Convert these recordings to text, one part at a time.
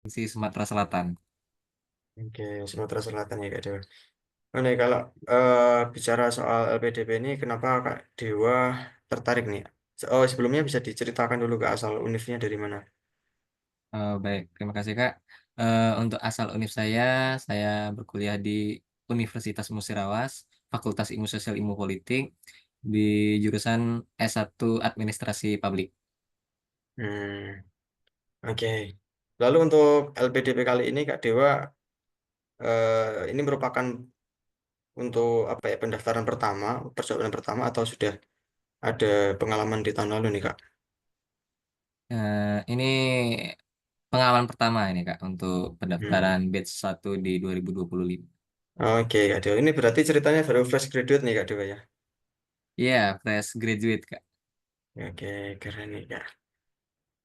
Provinsi Sumatera Selatan. Oke, Sumatera Selatan ya Kak Dewa. Oh, nih, kalau bicara soal LPDP ini, kenapa Kak Dewa tertarik nih? Oh, sebelumnya bisa diceritakan dulu ke asal univnya dari mana? Baik, terima kasih Kak. Untuk asal univ saya berkuliah di Universitas Musirawas, Fakultas Ilmu Sosial Ilmu Politik, di jurusan S1 Administrasi Publik. Hmm, oke. Lalu untuk LPDP kali ini Kak Dewa, ini merupakan untuk apa ya pendaftaran pertama, percobaan pertama atau sudah ada pengalaman di tahun lalu nih Kak? Ini pengalaman pertama ini Kak, untuk Hmm. pendaftaran batch 1 di 2025. Oke Kak Dewa, ini berarti ceritanya baru fresh graduate nih Kak Dewa ya? Iya, fresh graduate Kak. Oke, keren nih Kak.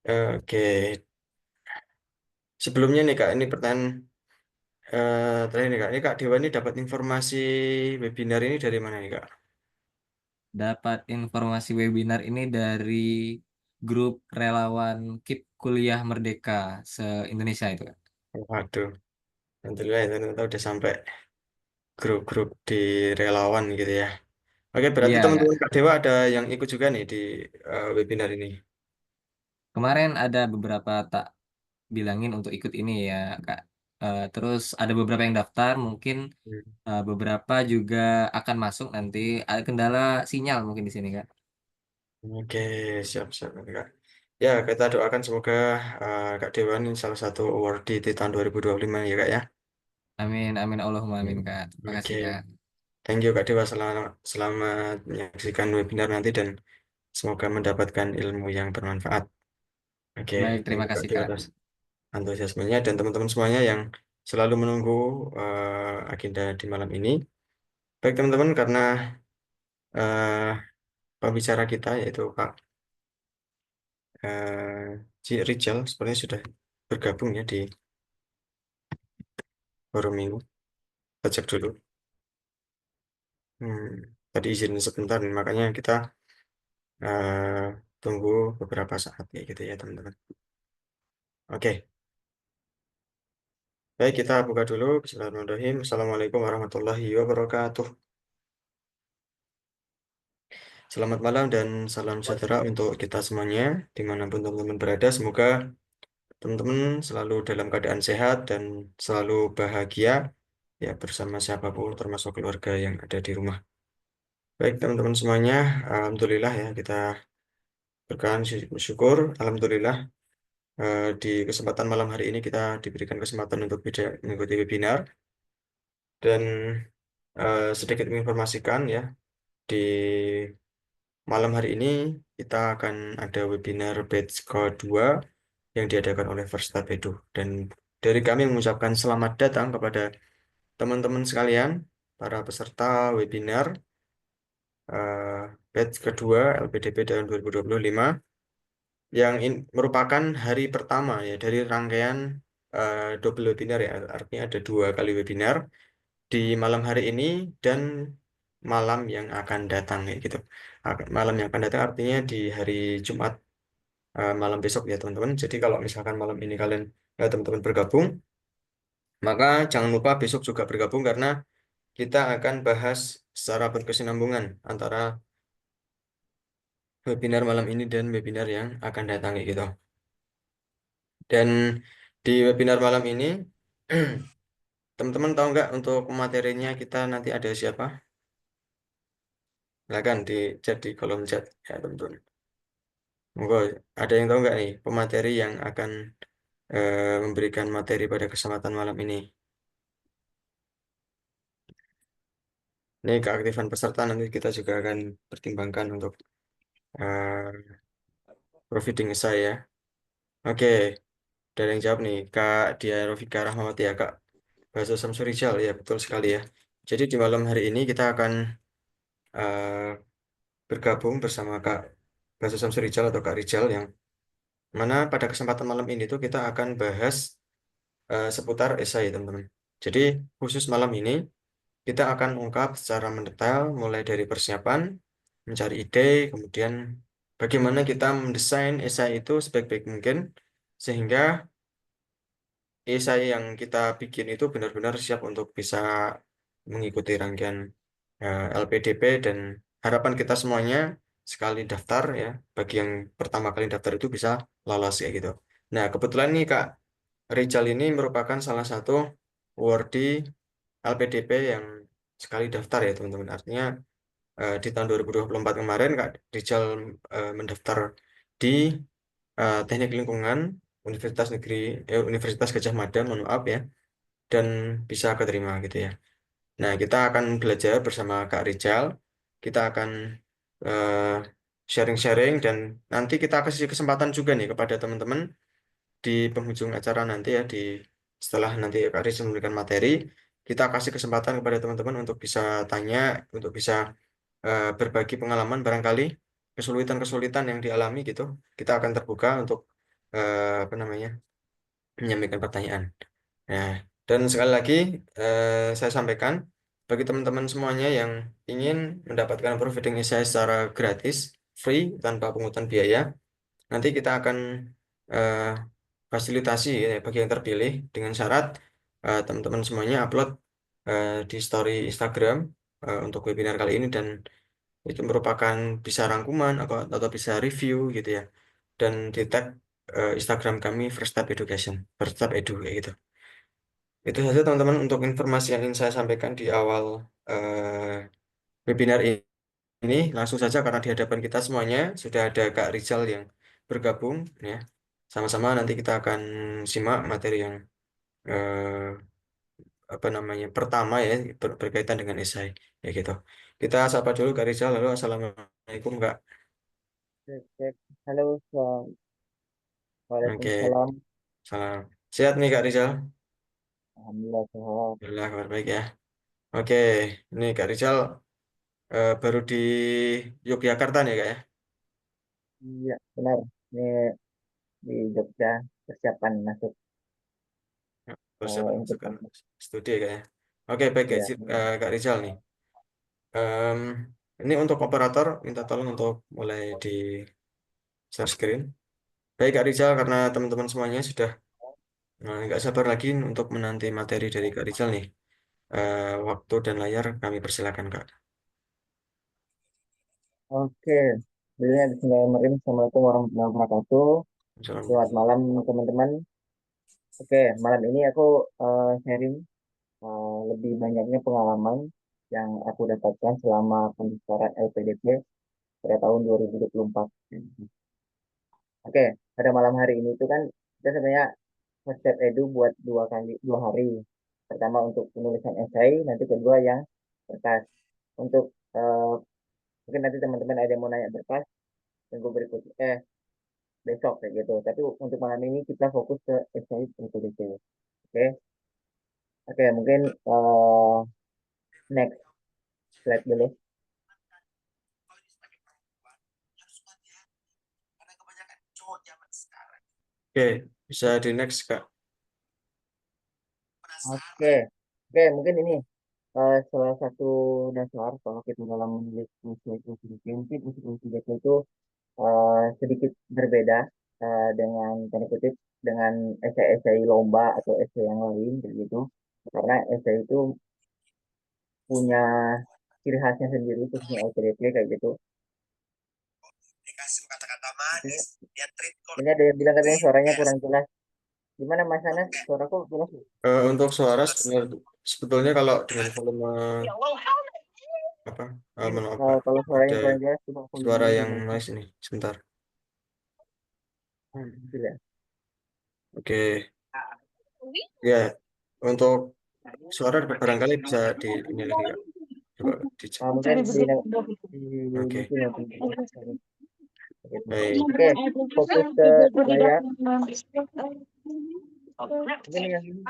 Oke, sebelumnya nih Kak, ini pertanyaan terakhir nih Kak. Ini Kak Dewa ini dapat informasi webinar ini dari mana nih Kak? Dapat informasi webinar ini dari grup relawan KIP Kuliah Merdeka se-Indonesia itu Kak. Waduh, alhamdulillah ya ternyata udah sampai grup-grup di relawan gitu ya. Oke, berarti Iya teman-teman Kak. Kak Dewa ada yang ikut juga nih di webinar ini. Kemarin ada beberapa tak bilangin untuk ikut ini ya, Kak. Terus ada beberapa yang daftar, mungkin Hmm. beberapa juga akan masuk nanti. Ada kendala sinyal mungkin di sini, Kak. Oke, siap-siap nih, Kak. Ya, kita doakan semoga Kak Dewa ini salah satu awardee di tahun 2025 ya Kak ya. Amin, amin, Allahumma Hmm. amin, Kak. Terima Oke, kasih, Kak. thank you Kak Dewa selamat menyaksikan webinar nanti dan semoga mendapatkan ilmu yang bermanfaat. Oke, Baik, thank terima you Kak kasih, Dewa Kak. atas antusiasmenya dan teman-teman semuanya yang selalu menunggu agenda di malam ini. Baik teman-teman, karena eh, pembicara kita yaitu Kak Rijal sepertinya sudah bergabung ya di forum ini. Kita cek dulu. Hmm, tadi izin sebentar nih, makanya kita eh, tunggu beberapa saat ya gitu ya teman-teman. Oke, baik kita buka dulu. Bismillahirrahmanirrahim. Assalamualaikum warahmatullahi wabarakatuh. Selamat malam dan salam sejahtera untuk kita semuanya, dimanapun teman-teman berada. Semoga teman-teman selalu dalam keadaan sehat dan selalu bahagia ya bersama siapapun, termasuk keluarga yang ada di rumah. Baik teman-teman semuanya, alhamdulillah ya kita bersyukur, alhamdulillah di kesempatan malam hari ini kita diberikan kesempatan untuk mengikuti webinar dan sedikit menginformasikan ya di malam hari ini kita akan ada webinar batch kedua yang diadakan oleh First Edu. Dan dari kami mengucapkan selamat datang kepada teman-teman sekalian, para peserta webinar eh, batch kedua LPDP tahun 2025 yang merupakan hari pertama ya dari rangkaian double webinar ya. Artinya ada dua kali webinar di malam hari ini dan malam yang akan datang ya gitu. Malam yang akan datang artinya di hari Jumat malam besok ya teman-teman. Jadi kalau misalkan malam ini kalian teman-teman bergabung, maka jangan lupa besok juga bergabung karena kita akan bahas secara berkesinambungan antara webinar malam ini dan webinar yang akan datang ya gitu. Dan di webinar malam ini teman-teman tahu nggak untuk materinya kita nanti ada siapa? Silakan di chat di kolom chat ya teman-teman. Monggo, ada yang tahu nggak nih pemateri yang akan memberikan materi pada kesempatan malam ini? Ini keaktifan peserta nanti kita juga akan pertimbangkan untuk eh, providing essay ya. Oke, dari yang jawab nih Kak Dia Rofika Rahmawati ya Kak Baso Samsurijal ya betul sekali ya. Jadi di malam hari ini kita akan eh, bergabung bersama Kak Baso Samsurijal atau Kak Rijal yang mana pada kesempatan malam ini tuh kita akan bahas seputar esai teman-teman. Jadi khusus malam ini kita akan ungkap secara mendetail mulai dari persiapan, mencari ide, kemudian bagaimana kita mendesain esai itu sebaik-baik mungkin sehingga esai yang kita bikin itu benar-benar siap untuk bisa mengikuti rangkaian LPDP, dan harapan kita semuanya sekali daftar ya, bagi yang pertama kali daftar itu bisa lolos ya gitu. Nah, kebetulan nih Kak Rizal ini merupakan salah satu awardee LPDP yang sekali daftar ya teman-teman. Artinya di tahun 2024 kemarin Kak Rizal mendaftar di Teknik Lingkungan Universitas Gajah Mada, mohon maaf ya, dan bisa keterima gitu ya. Nah, kita akan belajar bersama Kak Rizal. Kita akan eh, sharing-sharing, dan nanti kita kasih kesempatan juga nih kepada teman-teman di penghujung acara nanti ya, di setelah nanti Kak Rizal memberikan materi, kita kasih kesempatan kepada teman-teman untuk bisa tanya, untuk bisa berbagi pengalaman barangkali kesulitan-kesulitan yang dialami gitu. Kita akan terbuka untuk apa namanya, menyampaikan pertanyaan. Nah, dan sekali lagi saya sampaikan bagi teman-teman semuanya yang ingin mendapatkan providing essay secara gratis, free, tanpa pungutan biaya, nanti kita akan eh, fasilitasi ya, bagi yang terpilih dengan syarat teman-teman semuanya upload di story Instagram untuk webinar kali ini, dan itu merupakan bisa rangkuman atau bisa review gitu ya, dan di tag Instagram kami First Step Education, First Step Edu kayak gitu. Itu saja teman-teman untuk informasi yang ingin saya sampaikan di awal webinar ini. Langsung saja, karena di hadapan kita semuanya sudah ada Kak Rizal yang bergabung ya. Sama-sama nanti kita akan simak materi yang eh, apa namanya pertama ya, berkaitan dengan esai ya gitu. Kita sapa dulu Kak Rizal. Halo, assalamualaikum Kak. Cek, cek. Halo, Oke, Waalaikumsalam. salam. Sehat nih Kak Rizal. Alhamdulillah sehat. Alhamdulillah, kabar baik ya. Oke, ini Kak Rizal baru di Yogyakarta nih Kak ya. Iya, benar. Ini di Jogja persiapan masuk Persiapan untuk masuk ke masuk. studi kayaknya. Oke, baik Kak, Ya, Kak Rizal nih. Em, ini untuk operator minta tolong untuk mulai di share screen. Baik Kak Rizal, karena teman-teman semuanya sudah nggak sabar lagi untuk menanti materi dari Kak Rizal nih. Waktu dan layar kami persilakan Kak. oke. Sebelumnya Bismillahirrahmanirrahim. Assalamualaikum warahmatullahi wabarakatuh. Selamat Assalamualaikum. malam teman-teman. Oke, malam ini aku sharing lebih banyaknya pengalaman yang aku dapatkan selama pendaftaran LPDP pada tahun 2024. Oke, pada malam hari ini itu kan kita sebenarnya Step Edu buat dua hari. Pertama untuk penulisan esai, nanti kedua yang berkas. Untuk mungkin nanti teman-teman ada yang mau nanya berkas, tunggu berikutnya besok kayak gitu. Tapi untuk malam ini kita fokus ke esai PPDP. Oke, oke mungkin next slide dulu. Oke, bisa di next Kak. Oke, oke mungkin ini salah satu dasar kalau kita dalam menulis esai PPDP. Mungkin esai PPDP itu sedikit berbeda dengan tanda kutip dengan esai-esai lomba atau esai yang lain begitu karena esai itu punya ciri khasnya sendiri khususnya LPDP kayak gitu. Oke. Ini ada yang bilang katanya suaranya kurang jelas. Gimana Mas Anas? Suaraku jelas nggak? Untuk suara sebetulnya kalau dengan volume apa? Ini Maaf Kak, kalau ada suaranya kurang jelas coba suara volumenya yang dinaikin. noise ini. Sebentar. Gitu ya. Oke, ya. Untuk suara barangkali bisa di ini lagi Kak. Coba dicek. Mungkin di Oke, mungkin ya teman-teman. Begitu. baik. Oke, fokus ke layar. Mungkin yang ini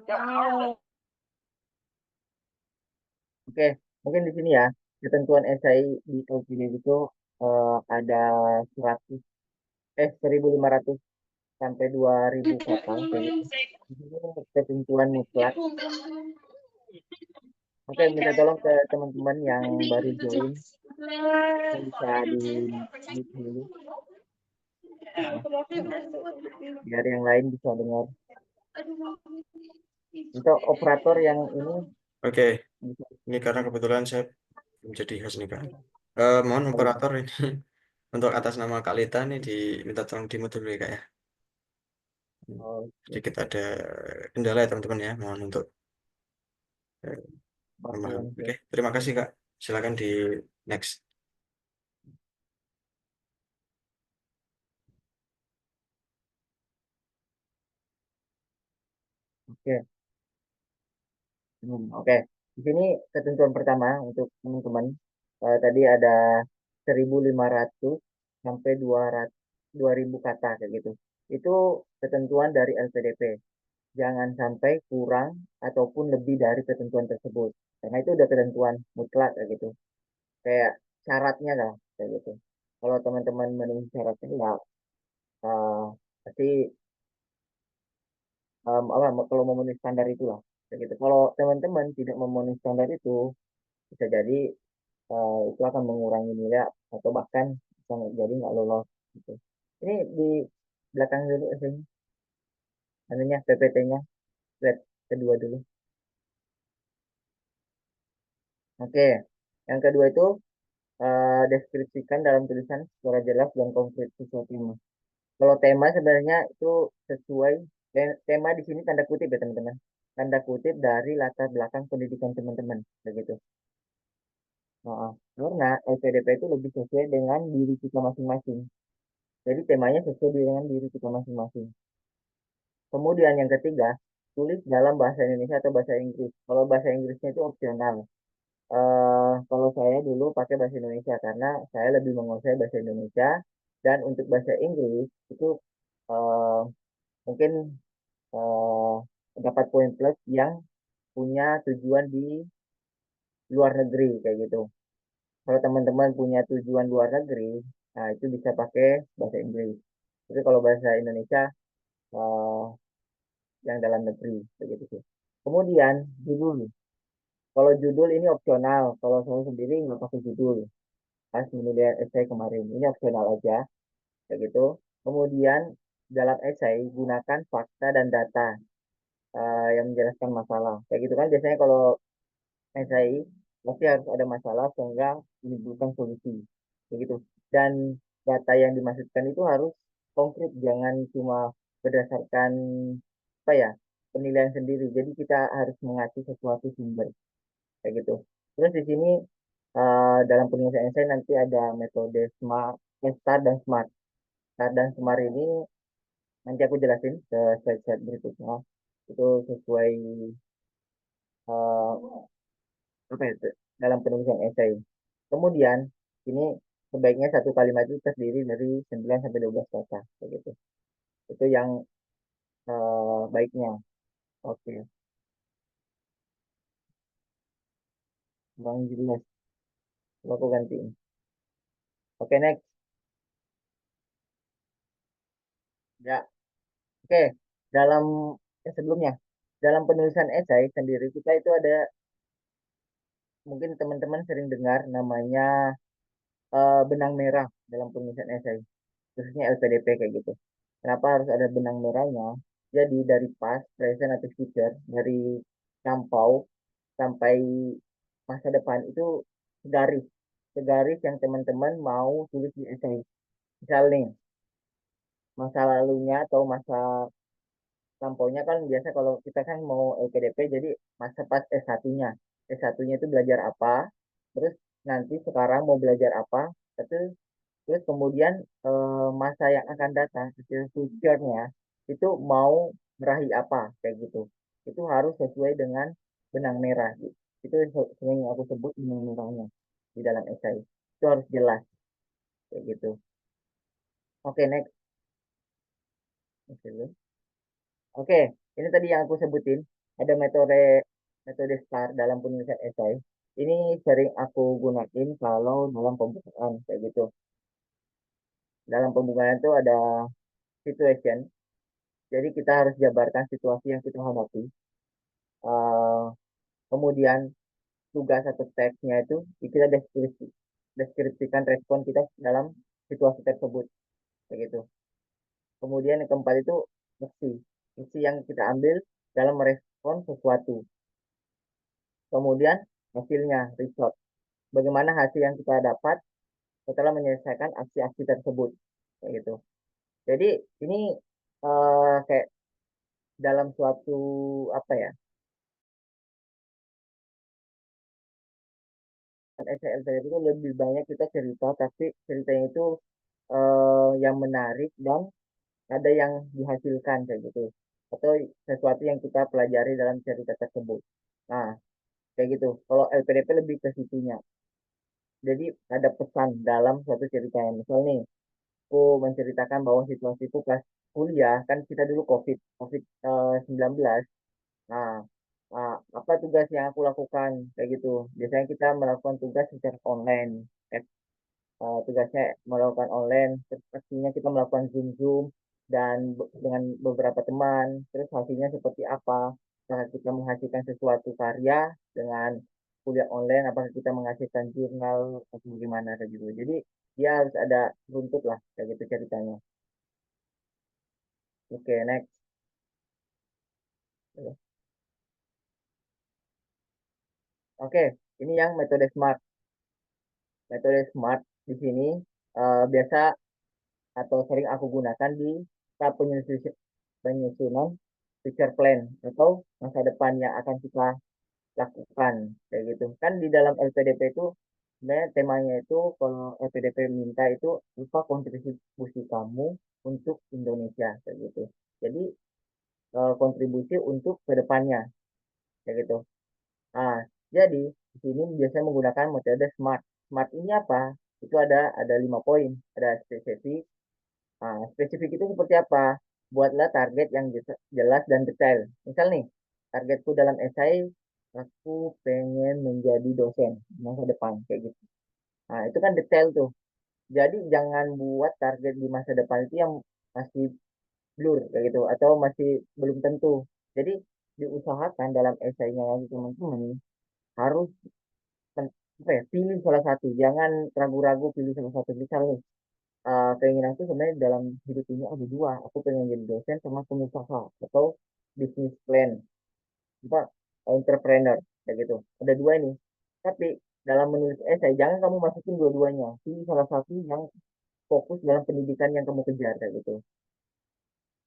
kiranya oke, mungkin di sini ya, ketentuan esai di LPD itu ada 100 1.500 sampai 2.000 kata kayak gitu. Di sini ketentuan mutlak. Oke, minta tolong ke teman-teman yang baru join, mungkin bisa di mute dulu. Nah, biar yang lain bisa dengar. Untuk operator yang ini Oke, bisa. ini karena kebetulan saya menjadi host nih Kak. Mohon Oh, iya. operator ini untuk atas nama Kak Lita nih diminta tolong dimute dulu ya Kak ya. Oh, iya. Sedikit ada kendala ya teman-teman ya. Mohon untuk eh, Oke, memahami. oke. Oke, terima kasih Kak. Silakan di next. Oke. Oke. Di sini ketentuan pertama untuk teman-teman tadi ada 1.500 sampai 200 2.000 kata kayak gitu. Itu ketentuan dari LPDP. Jangan sampai kurang ataupun lebih dari ketentuan tersebut. Karena itu udah ketentuan mutlak kayak gitu. Kayak syaratnya lah kayak gitu. Kalau teman-teman memenuhi syaratnya ya eh, pasti apa kalau memenuhi standar itulah kayak gitu. Kalau teman-teman tidak memenuhi standar itu bisa jadi itu akan mengurangi nilai atau bahkan bisa jadi nggak lolos gitu. Ini di belakang dulu sih, anunya PPT-nya, slide kedua dulu. Oke, yang kedua itu deskripsikan dalam tulisan secara jelas dan konkret sesuai tema. Kalau tema sebenarnya itu sesuai tema di sini tanda kutip ya teman-teman. Tanda kutip dari latar belakang pendidikan teman-teman, begitu. Nah, karena LPDP itu lebih sesuai dengan diri kita masing-masing. Jadi temanya sesuai dengan diri kita masing-masing. Kemudian yang ketiga, tulis dalam bahasa Indonesia atau bahasa Inggris. Kalau bahasa Inggrisnya itu opsional. Kalau saya dulu pakai bahasa Indonesia karena saya lebih menguasai bahasa Indonesia dan untuk bahasa Inggris itu eh, mungkin eh, dapat poin plus yang punya tujuan di luar negeri kayak gitu. Kalau teman-teman punya tujuan luar negeri, nah itu bisa pakai bahasa Inggris. Tapi kalau bahasa Indonesia eh, yang dalam negeri begitu sih. Kemudian judul. Kalau judul ini opsional. Kalau saya sendiri nggak pakai judul. Pas menulis esai kemarin ini opsional aja kayak gitu. Kemudian dalam esai gunakan fakta dan data yang menjelaskan masalah. Kayak gitu kan biasanya kalau esai pasti harus ada masalah sehingga menimbulkan solusi. Begitu. Dan data yang dimaksudkan itu harus konkret, jangan cuma berdasarkan apa ya penilaian sendiri. Jadi kita harus mengacu sesuatu sumber kayak gitu. Terus di sini dalam penulisan esai nanti ada metode SMART, STAR dan SMART. STAR dan SMART ini nanti aku jelasin ke slide-slide berikutnya. Itu sesuai eh, apa itu dalam penulisan esai. Kemudian ini sebaiknya satu kalimat itu terdiri dari 9 sampai 12 kata begitu. Itu yang baiknya. Oke, Bang jelas. Coba aku gantiin. Oke, next. Ya, oke. Dalam sebelumnya, dalam penulisan esai sendiri kita itu ada mungkin teman-teman sering dengar namanya benang merah dalam penulisan esai, khususnya LPDP kayak gitu. Kenapa harus ada benang merahnya? Jadi dari past, present atau future, dari lampau sampai masa depan itu segaris, segaris yang teman-teman mau tulis di esai. Misal nih, masa lalunya atau masa lampaunya kan biasa kalau kita kan mau LPDP jadi masa pas S1-nya. S1-nya itu belajar apa, terus nanti sekarang mau belajar apa, terus terus kemudian masa yang akan datang, future-nya itu mau meraih apa kayak gitu. Itu harus sesuai dengan benang merah. Itu sering aku sebut benang merahnya di dalam esai. Itu harus jelas kayak gitu. Oke, next. Oke, Oke, ini tadi yang aku sebutin. Ada metode metode STAR dalam penulisan esai. Ini sering aku gunain kalau dalam pembukaan kayak gitu. Dalam pembukaan itu ada situation. Jadi kita harus jabarkan situasi yang kita hadapi. Eh, kemudian tugas atau teksnya itu kita deskripsikan respon kita dalam situasi tersebut. Kayak gitu. Kemudian yang keempat itu aksi. Aksi yang kita ambil dalam merespon sesuatu. Kemudian hasilnya, result. Bagaimana hasil yang kita dapat setelah menyelesaikan aksi-aksi tersebut. Kayak gitu. Jadi ini kayak dalam suatu apa ya, SLTP itu lebih banyak kita cerita, tapi ceritanya itu yang menarik dan ada yang dihasilkan kayak gitu, atau sesuatu yang kita pelajari dalam cerita tersebut. Nah, kayak gitu. Kalau LPDP lebih ke situnya. Jadi ada pesan dalam suatu ceritanya. Misal nih, aku menceritakan bahwa situasiku pas kuliah, kan kita dulu COVID-19. Nah, apa tugas yang aku lakukan kayak gitu. Biasanya kita melakukan tugas secara online. Tugasnya melakukan online, terus pastinya kita melakukan zoom dan dengan beberapa teman, terus hasilnya seperti apa, apakah kita menghasilkan sesuatu karya dengan kuliah online, apakah kita menghasilkan jurnal atau bagaimana kayak gitu. Jadi dia harus ada runtut lah kayak gitu ceritanya. Oke, next. Oke, ini yang metode SMART. Metode SMART di sini biasa atau sering aku gunakan di tahap penyusunan future plan atau masa depan yang akan kita lakukan kayak gitu. Kan di dalam LPDP itu sebenarnya temanya itu, kalau LPDP minta itu apa kontribusi kamu untuk Indonesia kayak gitu. Jadi kontribusi untuk kedepannya kayak gitu. Ah, jadi di sini biasanya menggunakan metode SMART. SMART ini apa? Itu ada 5 poin. Ada spesifik. Spesifik itu seperti apa? Buatlah target yang jelas dan detail. Misal nih, targetku dalam esai, aku pengen menjadi dosen masa depan kayak gitu. Nah, itu kan detail tuh. Jadi jangan buat target di masa depan itu yang masih blur kayak gitu atau masih belum tentu. Jadi diusahakan dalam esainya lagi teman-teman harus apa ya, pilih salah satu. Jangan ragu-ragu pilih salah satu. Misalnya keinginanku sebenarnya dalam hidup ini ada dua. Aku pengen jadi dosen sama pengusaha atau bisnis plan, apa entrepreneur kayak gitu. Ada dua ini. Tapi dalam menulis esai jangan kamu masukin dua-duanya. Pilih salah satu yang fokus dalam pendidikan yang kamu kejar kayak gitu.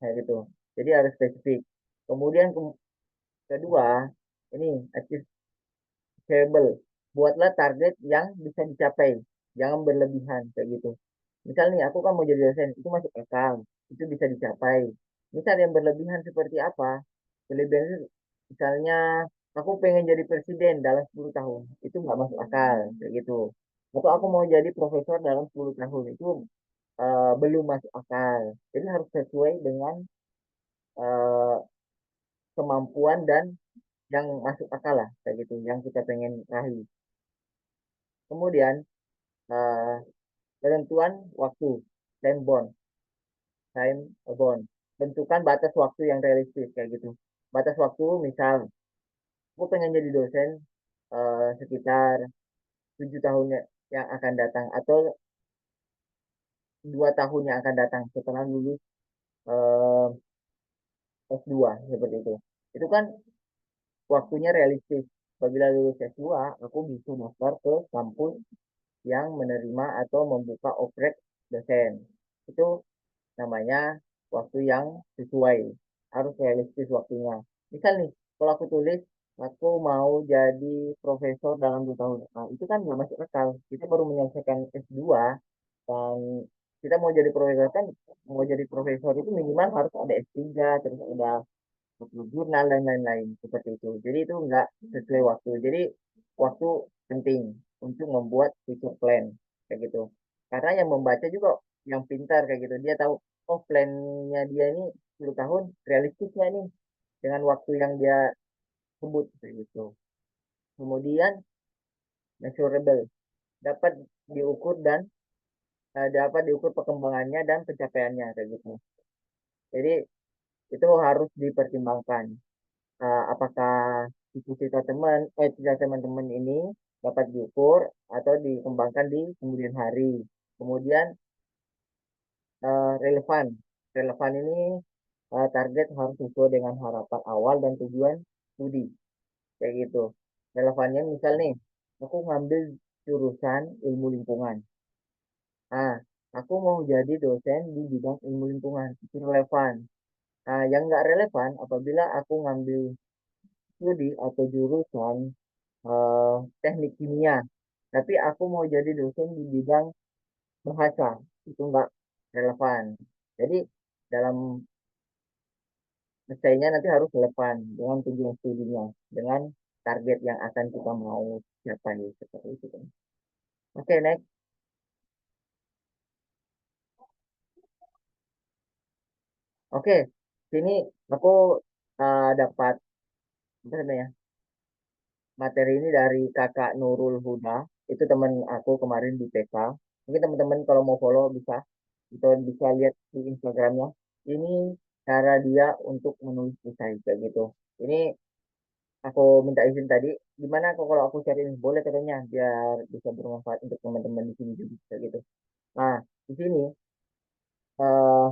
Kayak gitu. Jadi harus spesifik. Kemudian kedua, ini achievable. Buatlah target yang bisa dicapai. Jangan berlebihan kayak gitu. Misal nih, aku kan mau jadi dosen, itu masuk akal, itu bisa dicapai. Misal yang berlebihan seperti apa? Berlebihan itu misalnya aku pengen jadi presiden dalam 10 tahun, itu nggak masuk akal, kayak gitu. Atau aku mau jadi profesor dalam 10 tahun, itu belum masuk akal. Jadi harus sesuai dengan eh, kemampuan dan yang masuk akal lah, kayak gitu, yang kita pengen raih. Kemudian eh, penentuan waktu, time bound. Time bound. Tentukan batas waktu yang realistis kayak gitu. Batas waktu misal aku pengen jadi dosen sekitar 7 tahun yang akan datang atau 2 tahun yang akan datang setelah lulus eh, S2 seperti itu. Itu kan waktunya realistis. Apabila lulus S2, aku bisa daftar ke kampus yang menerima atau membuka oprek dosen. Itu namanya waktu yang sesuai, harus realistis waktunya. Misal nih, kalau aku tulis aku mau jadi profesor dalam 2 tahun, nah itu kan nggak masuk akal. Kita baru menyelesaikan S2 dan kita mau jadi profesor kan, mau jadi profesor itu minimal harus ada S3, terus ada jurnal dan lain-lain seperti itu. Jadi itu nggak sesuai waktu. Jadi waktu penting untuk membuat future plan kayak gitu. Karena yang membaca juga yang pintar kayak gitu. Dia tahu oh plannya dia ini 10 tahun realistisnya nih dengan waktu yang dia sebut kayak gitu. Kemudian measurable dapat diukur dan dapat diukur perkembangannya dan pencapaiannya kayak gitu. Jadi itu harus dipertimbangkan. Apakah cita-cita teman-teman ini dapat diukur atau dikembangkan di kemudian hari. Kemudian relevan. Relevan ini target harus sesuai dengan harapan awal dan tujuan studi. Kayak gitu. Relevannya misal nih, aku ngambil jurusan ilmu lingkungan. Ah, aku mau jadi dosen di bidang ilmu lingkungan. Itu relevan. Nah, yang nggak relevan apabila aku ngambil studi atau jurusan eh, teknik kimia, tapi aku mau jadi dosen di bidang bahasa, itu nggak relevan. Jadi dalam esainya nanti harus relevan dengan tujuan studinya, dengan target yang akan kita mau capai seperti itu. Oke, next. Oke, sini aku dapat apa namanya materi ini dari kakak Nurul Huda. Itu teman aku kemarin di PK. Mungkin teman-teman kalau mau follow bisa, atau bisa lihat di Instagramnya. Ini cara dia untuk menulis esai kayak gitu. Ini aku minta izin tadi. Gimana kok kalau aku cari ini? Boleh katanya, biar bisa bermanfaat untuk teman-teman di sini juga kayak gitu. Nah, di sini eh,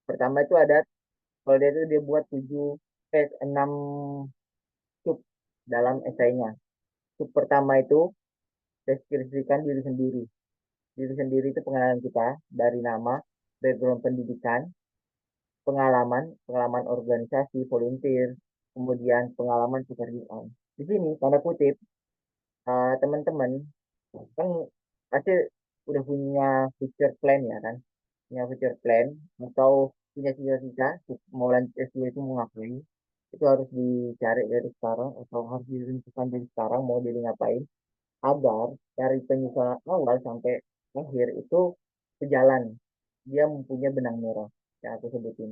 pertama itu ada, kalau dia itu dia buat 6 sub dalam esainya. Sub pertama itu deskripsikan diri sendiri. Diri sendiri itu pengenalan kita dari nama, background pendidikan, pengalaman, pengalaman organisasi, volunteer, kemudian pengalaman pekerjaan. Di sini tanda kutip teman-teman kan pasti udah punya future plan ya kan, punya future plan atau punya cita-cita mau lanjut S2 itu mau ngapain, itu harus dicari dari sekarang atau harus direntukan dari sekarang mau jadi ngapain, agar dari penyusunan awal sampai akhir itu sejalan, dia mempunyai benang merah yang aku sebutin.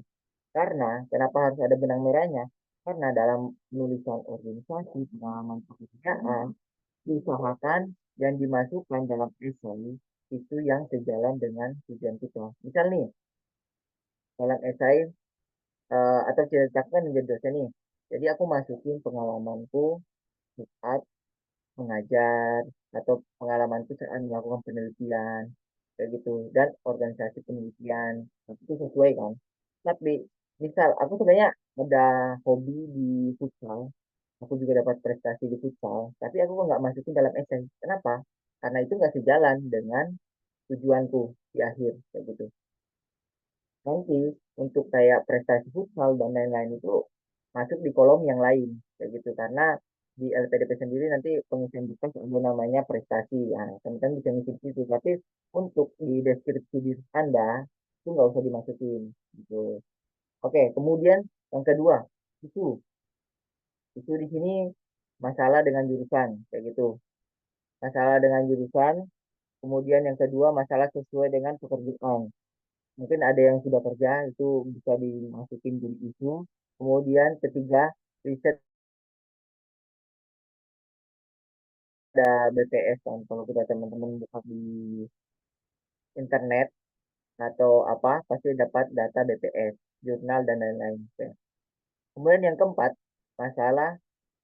Karena kenapa harus ada benang merahnya? Karena dalam penulisan organisasi, pengalaman pekerjaan, diusahakan dan dimasukkan dalam esai itu yang sejalan dengan tujuan kita. Misal nih, dalam esai atau ceritakan menjadi dosen nih. Jadi aku masukin pengalamanku saat mengajar atau pengalamanku saat melakukan penelitian kayak gitu dan organisasi penelitian itu sesuai kan. Tapi misal aku sebenarnya ada hobi di futsal, aku juga dapat prestasi di futsal, tapi aku nggak masukin dalam esai. Kenapa? Karena itu nggak sejalan dengan tujuanku di akhir kayak gitu. Nanti untuk kayak prestasi futsal dan lain-lain itu masuk di kolom yang lain kayak gitu, karena di LPDP sendiri nanti pengisian tugas ada namanya prestasi ya, teman-teman bisa ngisi di situ, tapi untuk di deskripsi diri Anda itu nggak usah dimasukin gitu. Oke, kemudian yang kedua itu itu di sini masalah dengan jurusan kayak gitu, masalah dengan jurusan. Kemudian yang kedua masalah sesuai dengan pekerjaan, mungkin ada yang sudah kerja itu bisa dimasukin jadi isu. Kemudian ketiga, riset, ada BPS kan, kalau kita teman-teman buka di internet atau apa pasti dapat data BPS, jurnal dan lain-lain. Kemudian yang keempat, masalah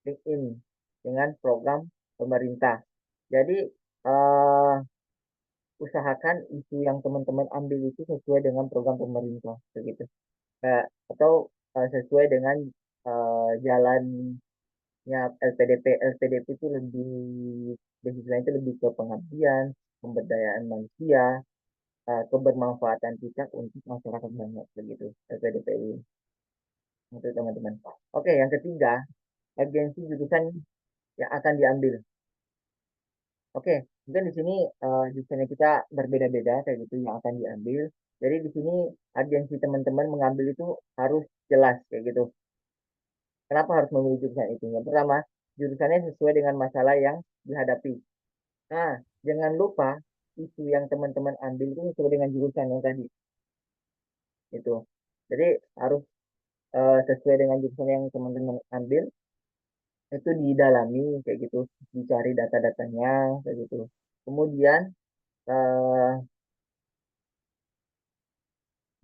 LinkedIn dengan program pemerintah. Jadi eh, usahakan isu yang teman-teman ambil itu sesuai dengan program pemerintah begitu. Atau sesuai dengan jalannya LPDP. LPDP itu lebih, basisnya itu lebih ke pengabdian, pemberdayaan manusia, kebermanfaatan kita untuk masyarakat banyak begitu LPDP ini untuk teman-teman. Oke, yang ketiga, agensi jurusan yang akan diambil. Oke, mungkin di sini jurusannya kita berbeda-beda kayak gitu yang akan diambil. Jadi di sini agensi teman-teman mengambil itu harus jelas kayak gitu. Kenapa harus memilih jurusan itu? Yang pertama, jurusannya sesuai dengan masalah yang dihadapi. Nah, jangan lupa isu yang teman-teman ambil itu sesuai dengan jurusan yang tadi. Itu. Jadi harus sesuai dengan jurusan yang teman-teman ambil, itu didalami kayak gitu, dicari data-datanya kayak gitu. Kemudian eh,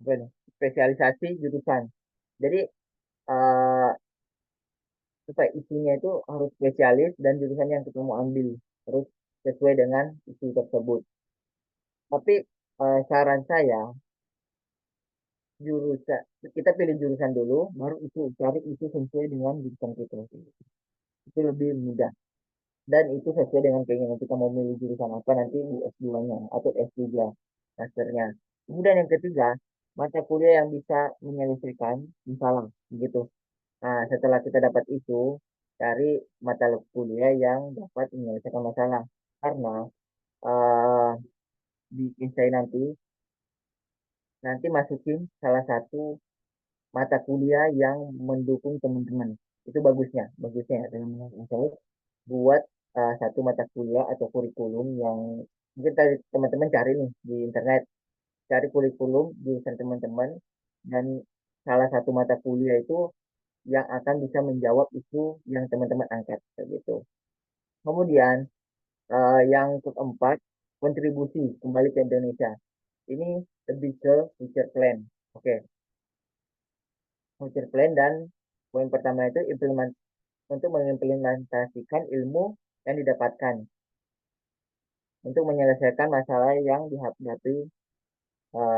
apa ini? Spesialisasi jurusan. Jadi eh, supaya isunya itu harus spesialis dan jurusan yang kita mau ambil harus sesuai dengan isu tersebut. Tapi saran saya jurusan, kita pilih jurusan dulu, baru itu cari itu sesuai dengan jurusan kita. Itu lebih mudah. Dan itu sesuai dengan keinginan kita mau milih jurusan apa nanti di S2-nya atau S3 masternya. Kemudian yang ketiga, mata kuliah yang bisa menyelesaikan masalah gitu. Nah, setelah kita dapat itu, cari mata kuliah yang dapat menyelesaikan masalah. Karena eh, di essay nanti nanti masukin salah satu mata kuliah yang mendukung teman-teman. Itu bagusnya ya, dalam menurut saya buat satu mata kuliah atau kurikulum yang mungkin tadi teman-teman cari nih di internet, cari kurikulum jurusan teman-teman dan salah satu mata kuliah itu yang akan bisa menjawab isu yang teman-teman angkat kayak gitu. Kemudian yang keempat, kontribusi kembali ke Indonesia. Ini lebih ke future plan. Oke, future plan dan poin pertama itu untuk mengimplementasikan ilmu yang didapatkan untuk menyelesaikan masalah yang dihadapi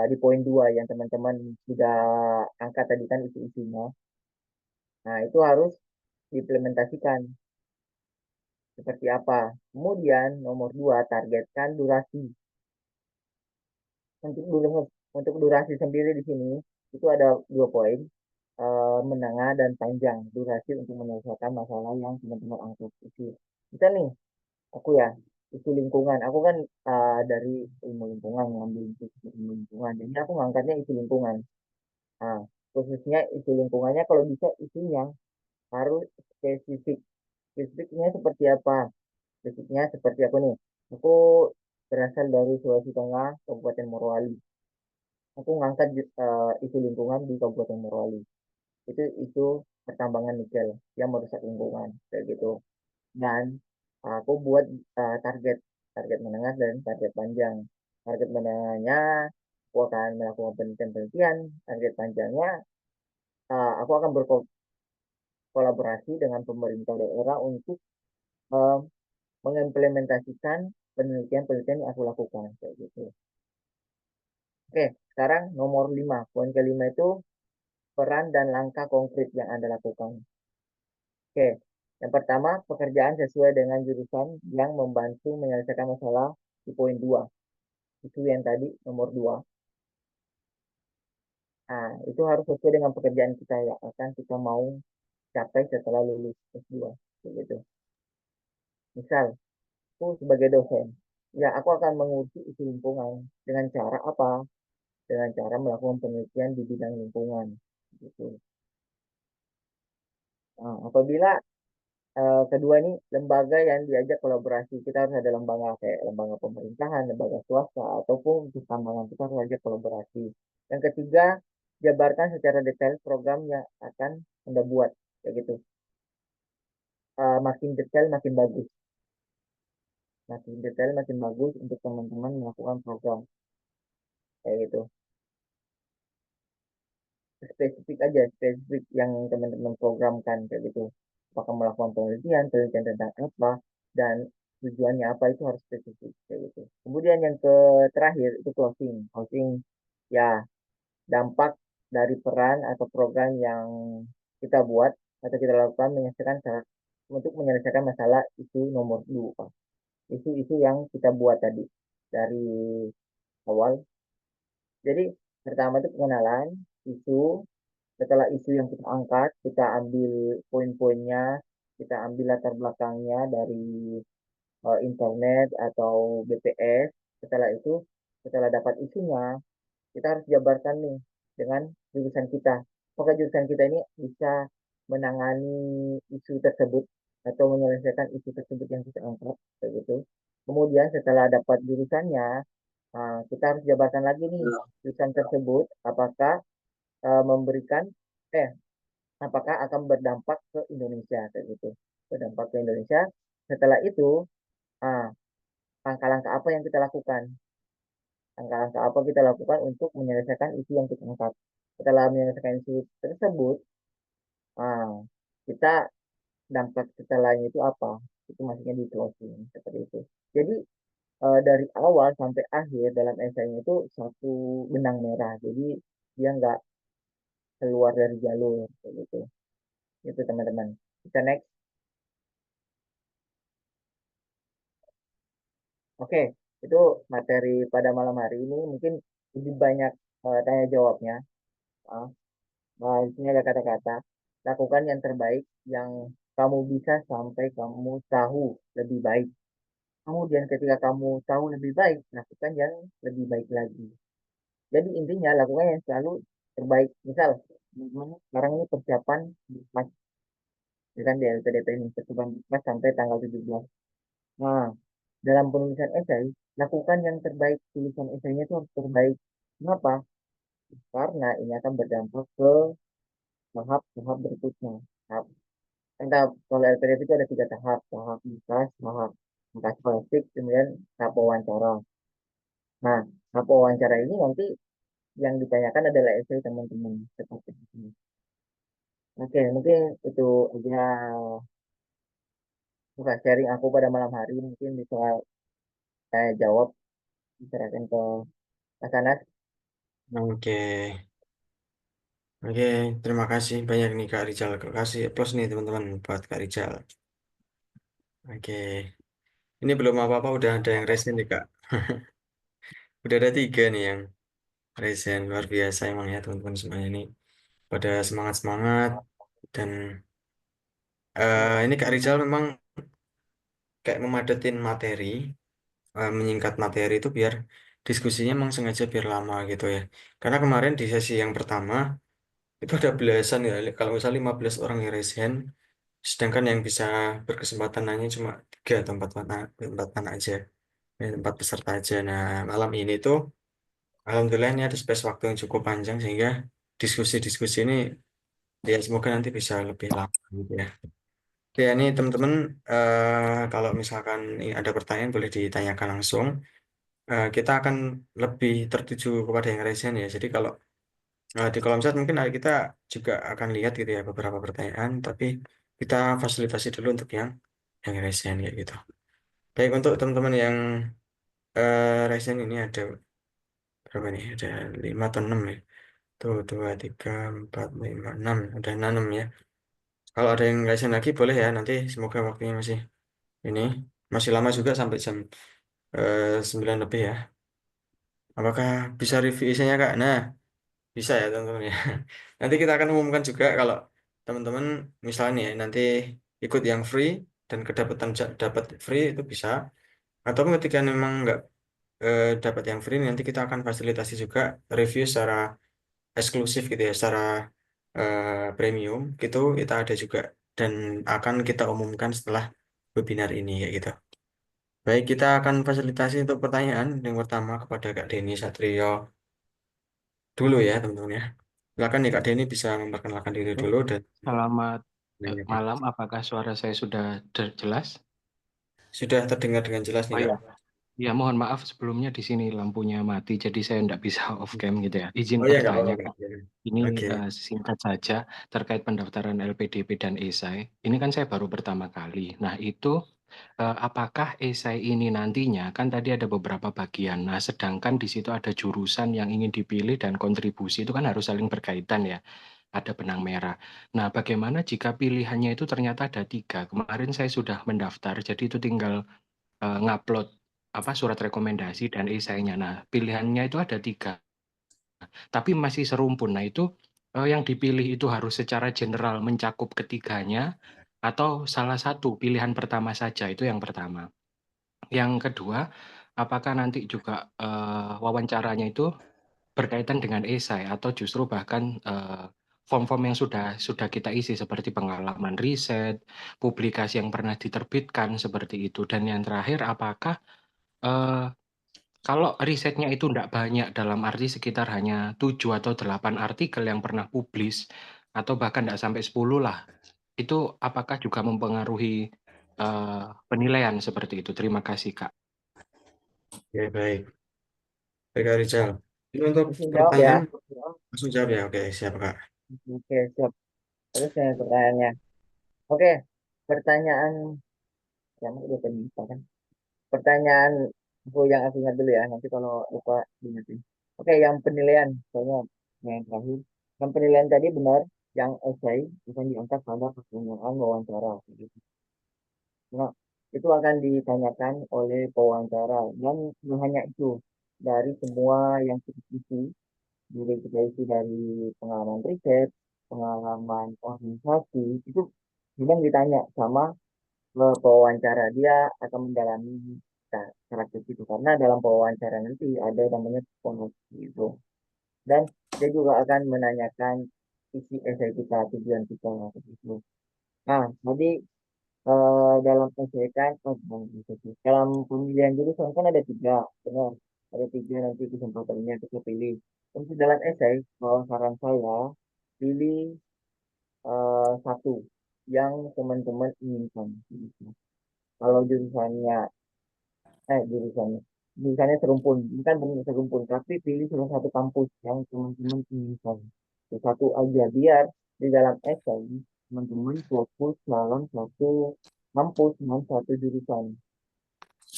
di poin 2 yang teman-teman sudah angkat tadi kan isu-isunya. Nah, itu harus diimplementasikan seperti apa. Kemudian nomor 2 targetkan durasi. Untuk durasi, untuk durasi sendiri di sini itu ada 2 poin, menengah dan panjang durasi untuk menyelesaikan masalah yang teman-teman angkat itu. Misal nih, aku ya, isu lingkungan. Aku kan dari ilmu lingkungan, ngambil ilmu lingkungan. Jadi aku ngangkatnya isu lingkungan. Nah, khususnya isu lingkungannya kalau bisa isunya harus spesifik. Spesifiknya seperti apa? Spesifiknya seperti aku nih. Aku berasal dari Sulawesi Tengah, Kabupaten Morowali. Aku ngangkat isu lingkungan di Kabupaten Morowali. Itu pertambangan nikel yang merusak lingkungan kayak gitu. Dan aku buat target target menengah dan target panjang. Target menengahnya aku akan melakukan penelitian-penelitian. Target panjangnya aku akan berkolaborasi dengan pemerintah daerah untuk uh, mengimplementasikan penelitian-penelitian yang aku lakukan kayak gitu. Oke, sekarang nomor 5. Poin kelima itu peran dan langkah konkret yang Anda lakukan. Oke, yang pertama pekerjaan sesuai dengan jurusan yang membantu menyelesaikan masalah di poin 2. Itu yang tadi nomor 2. Nah, itu harus sesuai dengan pekerjaan kita ya akan kita mau capai setelah lulus S2. Begitu. Misal, aku sebagai dosen, ya aku akan mengurusi isu lingkungan dengan cara apa? Dengan cara melakukan penelitian di bidang lingkungan. Gitu. Nah, apabila kedua ini lembaga yang diajak kolaborasi, kita harus ada lembaga kayak lembaga pemerintahan, lembaga swasta, ataupun pertambangan kita harus ajak kolaborasi. Yang ketiga, jabarkan secara detail program yang akan Anda buat, kayak gitu. Makin detail, makin bagus. Makin detail, makin bagus untuk teman-teman melakukan program, kayak gitu. Spesifik aja, spesifik yang teman-teman programkan, kayak gitu. Apakah melakukan penelitian, penelitian tentang apa, dan tujuannya apa itu harus spesifik, kayak gitu. Kemudian yang terakhir itu closing. Closing, ya dampak dari peran atau program yang kita buat atau kita lakukan menyelesaikan untuk menyelesaikan masalah itu nomor 2. Isu-isu yang kita buat tadi dari awal. Jadi pertama itu pengenalan isu. Setelah isu yang kita angkat, kita ambil poin-poinnya, kita ambil latar belakangnya dari internet atau BPS. Setelah itu, setelah dapat isunya, kita harus jabarkan nih dengan jurusan kita. Apakah jurusan kita ini bisa menangani isu tersebut atau menyelesaikan isu tersebut yang kita angkat, begitu. Kemudian setelah dapat jurusannya, kita harus jabarkan lagi nih jurusan tersebut, apakah memberikan eh apakah akan berdampak ke Indonesia kayak gitu, berdampak ke Indonesia. Setelah itu ah, langkah-langkah apa yang kita lakukan, langkah-langkah apa kita lakukan untuk menyelesaikan isu yang kita angkat. Setelah menyelesaikan isu tersebut, ah, kita dampak setelahnya itu apa, itu maksudnya di closing seperti itu. Jadi dari awal sampai akhir dalam esainya itu satu benang merah. Jadi dia nggak keluar dari jalur kayak gitu. Itu teman-teman. Kita next. Oke, itu materi pada malam hari ini mungkin lebih banyak tanya jawabnya. Ah, Nah, di sini ada kata-kata, lakukan yang terbaik yang kamu bisa sampai kamu tahu lebih baik. Kemudian ketika kamu tahu lebih baik, lakukan yang lebih baik lagi. Jadi intinya lakukan yang selalu terbaik. Misal, teman-teman sekarang ini persiapan Mas, kan di LPDP ini persiapan Mas sampai tanggal 17. Nah, dalam penulisan esai, lakukan yang terbaik. Tulisan esainya itu harus terbaik. Kenapa? Karena ini akan berdampak ke tahap-tahap berikutnya. Tahap Entah kalau LPDP itu ada 3 tahap, tahap berkas, tahap plastik, kemudian tahap wawancara. Nah, tahap wawancara ini nanti yang ditanyakan adalah essay teman-teman. Seperti itu. Oke, mungkin itu aja bukan sharing aku pada malam hari. Mungkin bisa saya jawab, diserahkan ke Mas Anas. Oke, oke, terima kasih banyak nih Kak Rizal. Kasih plus nih teman-teman buat Kak Rizal. Oke, ini belum apa-apa udah ada yang resen nih Kak. Udah ada 3 nih yang resen, luar biasa emang ya teman-teman semuanya ini. Pada semangat-semangat dan ini Kak Rizal memang kayak memadatin materi, menyingkat materi itu biar diskusinya emang sengaja biar lama gitu ya. Karena kemarin di sesi yang pertama itu ada belasan ya, kalau misalnya 15 orang yang resen, sedangkan yang bisa berkesempatan nanya cuma 3 atau 4 anak aja, 4 peserta aja. Nah, malam ini tuh Alhamdulillah ini ada space waktu yang cukup panjang sehingga diskusi-diskusi ini ya semoga nanti bisa lebih lama gitu ya. Oke, ya, ini teman-teman kalau misalkan ini ada pertanyaan boleh ditanyakan langsung. Kita akan lebih tertuju kepada yang resen ya. Jadi kalau di kolom chat mungkin kita juga akan lihat gitu ya beberapa pertanyaan, tapi kita fasilitasi dulu untuk yang resen ya gitu. Baik untuk teman-teman yang resen ini ada berapa nih? Ada 5 atau 6 ya. Tuh 2, 3, 4, 5, 6. Ada 6 ya. Kalau ada yang resen lagi boleh ya. Nanti semoga waktunya masih ini masih lama juga sampai jam 9 lebih ya. Apakah bisa review isinya Kak? Nah, bisa ya teman-teman ya. Nanti kita akan umumkan juga kalau teman-teman misalnya ya, nanti ikut yang free dan kedapatan dapat free itu bisa. Atau ketika memang nggak dapat yang free nanti kita akan fasilitasi juga review secara eksklusif gitu ya, secara premium gitu kita ada juga dan akan kita umumkan setelah webinar ini ya gitu. Baik, kita akan fasilitasi untuk pertanyaan yang pertama kepada Kak Denny Satrio dulu ya teman-teman ya. Silakan nih Kak Denny bisa memperkenalkan diri Oke, dulu dan selamat menanyakan. malam. Apakah suara saya sudah jelas? Sudah terdengar dengan jelas nih Oh Kak. ya, ya mohon maaf sebelumnya di sini lampunya mati, jadi saya tidak bisa off cam gitu ya. Izin Oh ya nggak apa-apa bertanya, Kak. Kak. Ini Oke. singkat saja terkait pendaftaran LPDP dan esai. Ini kan saya baru pertama kali. Nah itu apakah esai ini nantinya kan tadi ada beberapa bagian. Nah sedangkan di situ ada jurusan yang ingin dipilih dan kontribusi itu kan harus saling berkaitan ya. Ada benang merah. Nah, bagaimana jika pilihannya itu ternyata ada 3? Kemarin saya sudah mendaftar, jadi itu tinggal ngupload apa surat rekomendasi dan esainya. Nah, pilihannya itu ada 3, tapi masih serumpun. Nah, itu yang dipilih itu harus secara general mencakup ketiganya atau salah satu pilihan pertama saja, itu yang pertama. Yang kedua, apakah nanti juga wawancaranya itu berkaitan dengan esai atau justru bahkan form-form yang sudah kita isi seperti pengalaman riset, publikasi yang pernah diterbitkan seperti itu. Dan yang terakhir, apakah eh, kalau risetnya itu tidak banyak dalam arti sekitar hanya 7 atau 8 artikel yang pernah publis atau bahkan tidak sampai 10 lah, itu apakah juga mempengaruhi penilaian seperti itu? Terima kasih, Kak. Oke, baik. Baik Kak Rizal. Ini untuk Langsung jawab ya. pertanyaan langsung jawab ya. Oke, siap Kak. Oke, siap. Terus yang pertanyaannya. Oke, pertanyaan yang udah tadi kan. Pertanyaan yang aku ingat dulu ya. Nanti kalau lupa diingetin. Oke, yang penilaian. Soalnya yang terakhir. Dan penilaian tadi benar, yang esai akan diangkat pada pertanyaan wawancara. Gitu. Nah, itu akan ditanyakan oleh pewawancara dan tidak hanya itu, dari semua yang kita isi, jadi kita isi dari pengalaman riset, pengalaman organisasi, itu memang ditanya sama pewawancara. Dia akan mendalami karakter itu karena dalam pewawancara nanti ada namanya psikologi itu, dan dia juga akan menanyakan isi esai kita, tujuan kita itu. Nah, jadi dalam esai kan, dalam pemilihan jurusan kan ada tiga, benar, ada tiga nanti kesempatannya kita pilih. Untuk dalam esai, kalau saran saya pilih satu yang teman-teman inginkan. Gitu. Kalau jurusannya serumpun, bukan benar serumpun, tapi pilih salah satu kampus yang teman-teman inginkan. Satu aja, biar di dalam esai teman-teman fokus dalam satu kampus dengan satu jurusan.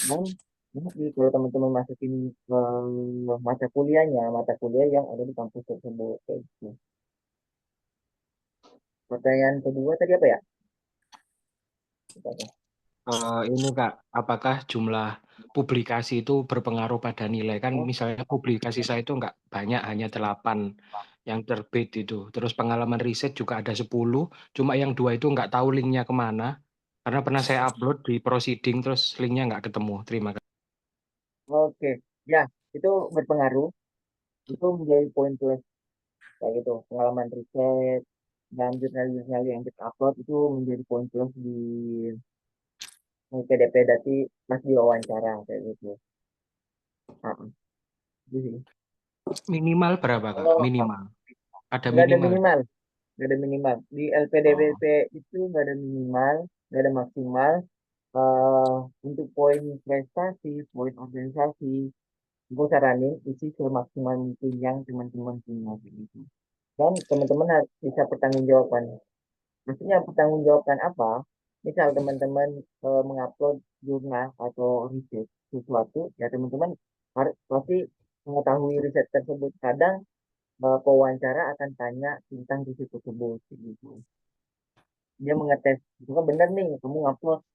Dan nanti kalau teman-teman masukin mata kuliah yang ada di kampus tersebut. Kayak gitu. Pertanyaan kedua tadi apa ya? Ini Kak, apakah jumlah publikasi itu berpengaruh pada nilai? Kan Oh, misalnya publikasi saya itu nggak banyak, hanya 8 yang terbit itu. Terus pengalaman riset juga ada 10, cuma yang 2 itu nggak tahu linknya kemana. Karena pernah saya upload di Proceeding, terus linknya nggak ketemu. Terima kasih. oke, ya itu berpengaruh. Itu menjadi poin plus kayak gitu. Pengalaman riset dan jurnal-jurnal yang kita upload itu menjadi poin plus di PDP dati pas diwawancara kayak gitu. Nah, itu sih. Minimal berapa Kak? Kalau Minimal. Ada nggak ada minimal. minimal, nggak ada minimal di Oh. LPDP itu, nggak ada minimal, nggak ada maksimal. eh untuk poin prestasi, poin organisasi, gue saranin isi semaksimal mungkin yang teman-teman punya gitu. Dan teman-teman harus bisa pertanggungjawabkan. Maksudnya pertanggungjawabkan apa? Misal teman-teman mengupload jurnal atau riset sesuatu, ya teman-teman harus pasti mengetahui riset tersebut. Kadang pewawancara akan tanya tentang riset tersebut gitu. Dia mengetes, itu kan benar nih, kamu ngupload.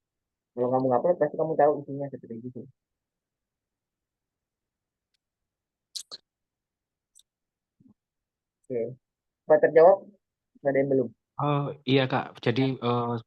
Kalau kamu ngupload, pasti kamu tahu isinya seperti itu. Oke, apa terjawab? Ada yang belum? Oh iya Kak, jadi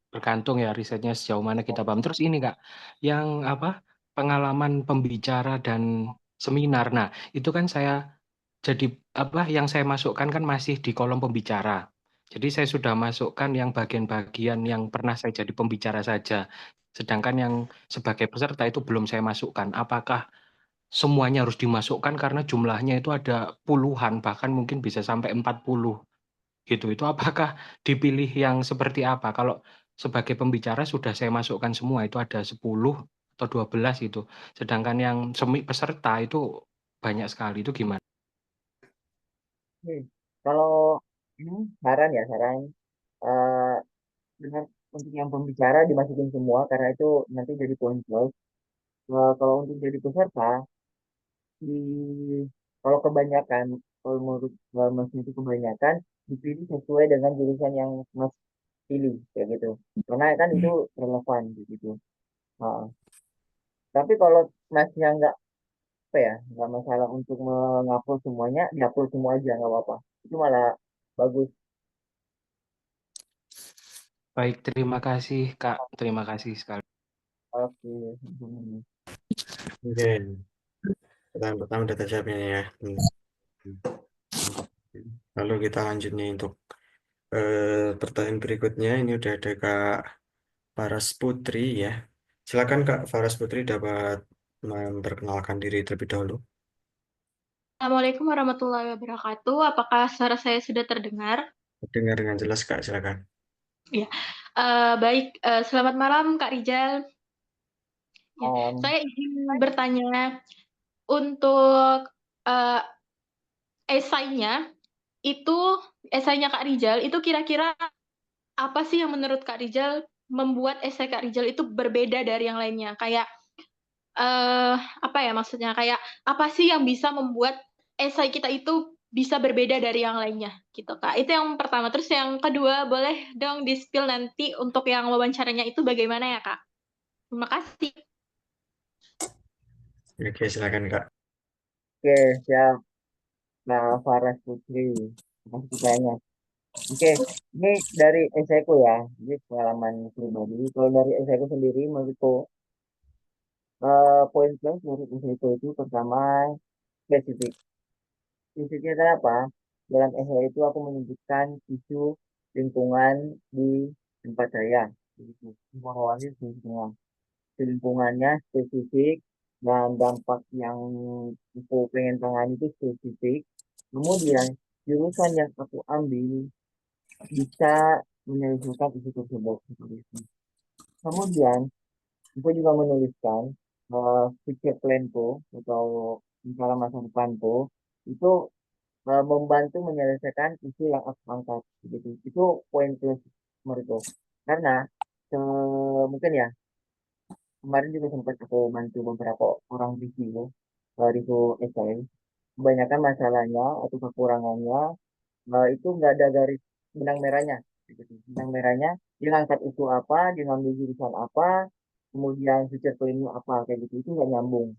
bergantung ya risetnya sejauh mana kita paham. Terus ini Kak, yang apa pengalaman pembicara dan seminar. Nah, itu kan saya jadi apa yang saya masukkan kan masih di kolom pembicara. Jadi saya sudah masukkan yang bagian-bagian yang pernah saya jadi pembicara saja. Sedangkan yang sebagai peserta itu belum saya masukkan. Apakah semuanya harus dimasukkan karena jumlahnya itu ada puluhan, bahkan mungkin bisa sampai 40 gitu. Itu apakah dipilih yang seperti apa? Kalau sebagai pembicara sudah saya masukkan semua, itu ada 10 atau 12 gitu. Sedangkan yang peserta itu banyak sekali. Itu gimana? Kalau ini saran ya, saran eh benar, untuk yang pembicara dimasukin semua karena itu nanti jadi poin plus. Kalau untuk jadi peserta, di kalau kebanyakan, kalau menurut Mas itu kebanyakan dipilih sesuai dengan jurusan yang Mas pilih kayak gitu. Karena kan itu relevan gitu. Nah, tapi kalau Masnya nggak apa ya, nggak masalah untuk mengupload semuanya, diupload semua aja nggak apa-apa. Itu malah bagus. Baik, terima kasih Kak. Terima kasih sekali. Oke. Oke, pertanyaan pertama udah terjawabnya ya. Lalu kita lanjut nih untuk pertanyaan berikutnya. Ini udah ada Kak Faras Putri ya. Silakan Kak Faras Putri dapat memperkenalkan diri terlebih dahulu. Assalamualaikum warahmatullahi wabarakatuh. Apakah suara saya sudah terdengar? Dengar dengan jelas Kak, silakan. Iya. Baik, selamat malam Kak Rijal. Ya, Um, saya ingin bertanya untuk uh, esainya itu, esainya Kak Rijal itu kira-kira apa sih yang menurut Kak Rijal membuat esai Kak Rijal itu berbeda dari yang lainnya? Kayak apa ya maksudnya? Kayak apa sih yang bisa membuat esai kita itu bisa berbeda dari yang lainnya gitu Kak. Itu yang pertama. Terus yang kedua, boleh dong di-spill nanti untuk yang wawancaranya itu bagaimana ya Kak? Terima kasih. Oke, silakan Kak. Oke, siap. Nah, Faras Putri. Makasih pertanyaannya. Oke, ini dari esaiku ya. Jadi pengalaman pribadi. Kalau dari esaiku sendiri, menurutku poin plus dari esaiku itu pertama spesifik. Spesifiknya adalah apa? Dalam esai itu aku menunjukkan isu lingkungan di tempat saya. Begitu. Informasi lingkungan. Lingkungannya spesifik dan dampak yang aku pengen tangani itu spesifik. Kemudian jurusan yang aku ambil bisa menyelesaikan isu tersebut. Kemudian aku juga menuliskan future planku atau rencana masa depanku itu membantu menyelesaikan isu yang aku angkat. Gitu. Itu poin plus menurutku. Karena mungkin ya kemarin juga sempat aku bantu beberapa orang review essay. Kebanyakan masalahnya atau kekurangannya itu nggak ada garis benang merahnya. Gitu. Benang merahnya dia ngangkat isu apa, dia ngambil jurusan apa, kemudian future plan-nya apa kayak gitu. Itu nggak nyambung.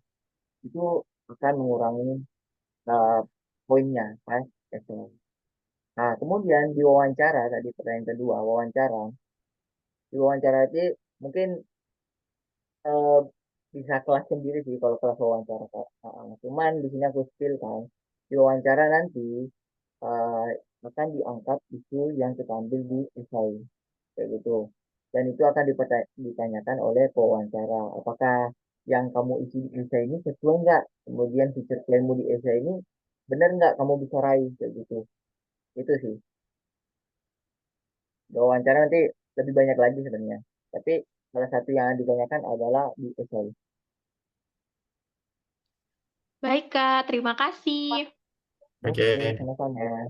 Itu akan mengurangi uh, poinnya pas essay. Nah, kemudian di wawancara tadi pertanyaan kedua, wawancara. Di wawancara itu mungkin eh, bisa kelas sendiri sih kalau kelas wawancara Kak. Cuman di sini aku spill kan. Di wawancara nanti eh, akan diangkat isu yang kita ambil di esai kayak gitu. Dan itu akan ditanyakan oleh pewawancara. Apakah yang kamu isi di esai ini sesuai nggak? Kemudian future planmu di esai ini benar nggak kamu bisa raih kayak gitu. Itu sih. Di wawancara nanti lebih banyak lagi sebenarnya. Tapi salah satu yang ditanyakan adalah di esai. Baik Kak, terima kasih. Oke, Oke, sama-sama.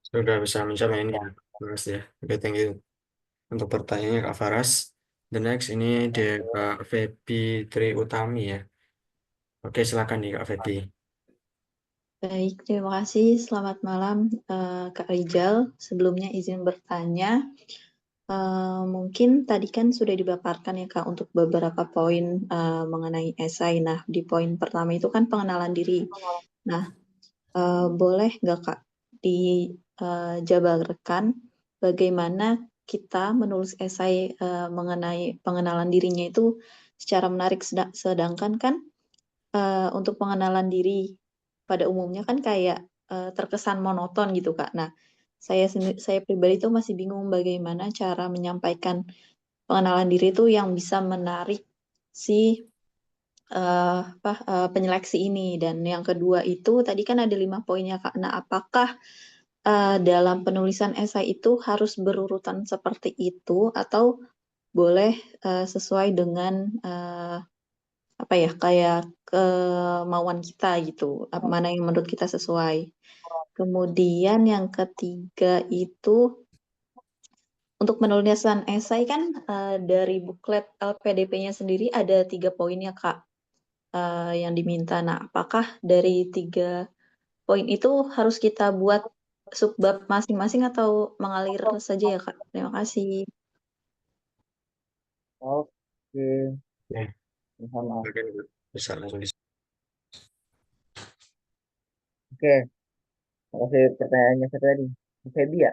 sudah bisa menjawab ini ya. Terima kasih ya. Oke, thank you untuk pertanyaannya Kak Faras. The next ini dari Kak Febi Tri Utami ya. Oke, silakan nih Kak Febi. Baik, terima kasih. Selamat malam, Kak Rijal. Sebelumnya izin bertanya, mungkin tadi kan sudah dipaparkan ya Kak untuk beberapa poin mengenai esai. Nah, di poin pertama itu kan pengenalan diri. Nah, boleh nggak Kak dijabarkan bagaimana kita menulis esai mengenai pengenalan dirinya itu secara menarik, sedangkan kan untuk pengenalan diri pada umumnya kan kayak terkesan monoton gitu Kak. Nah, saya pribadi tuh masih bingung bagaimana cara menyampaikan pengenalan diri itu yang bisa menarik si penyeleksi ini. Dan yang kedua itu tadi kan ada 5 poinnya Kak. Nah, apakah dalam penulisan esai itu harus berurutan seperti itu atau boleh sesuai dengan apa ya kayak kemauan kita gitu, mana yang menurut kita sesuai. Kemudian yang ketiga itu untuk penulisan esai kan dari buklet LPDP-nya sendiri ada 3 poin ya Kak yang diminta. Nah, apakah dari 3 poin itu harus kita buat subbab masing-masing atau mengalir saja ya Kak? Terima kasih. Oke, Ya, sama. silakan Bu. Bisa langsung di. Oke, makasih pertanyaannya satu tadi. Febi ya?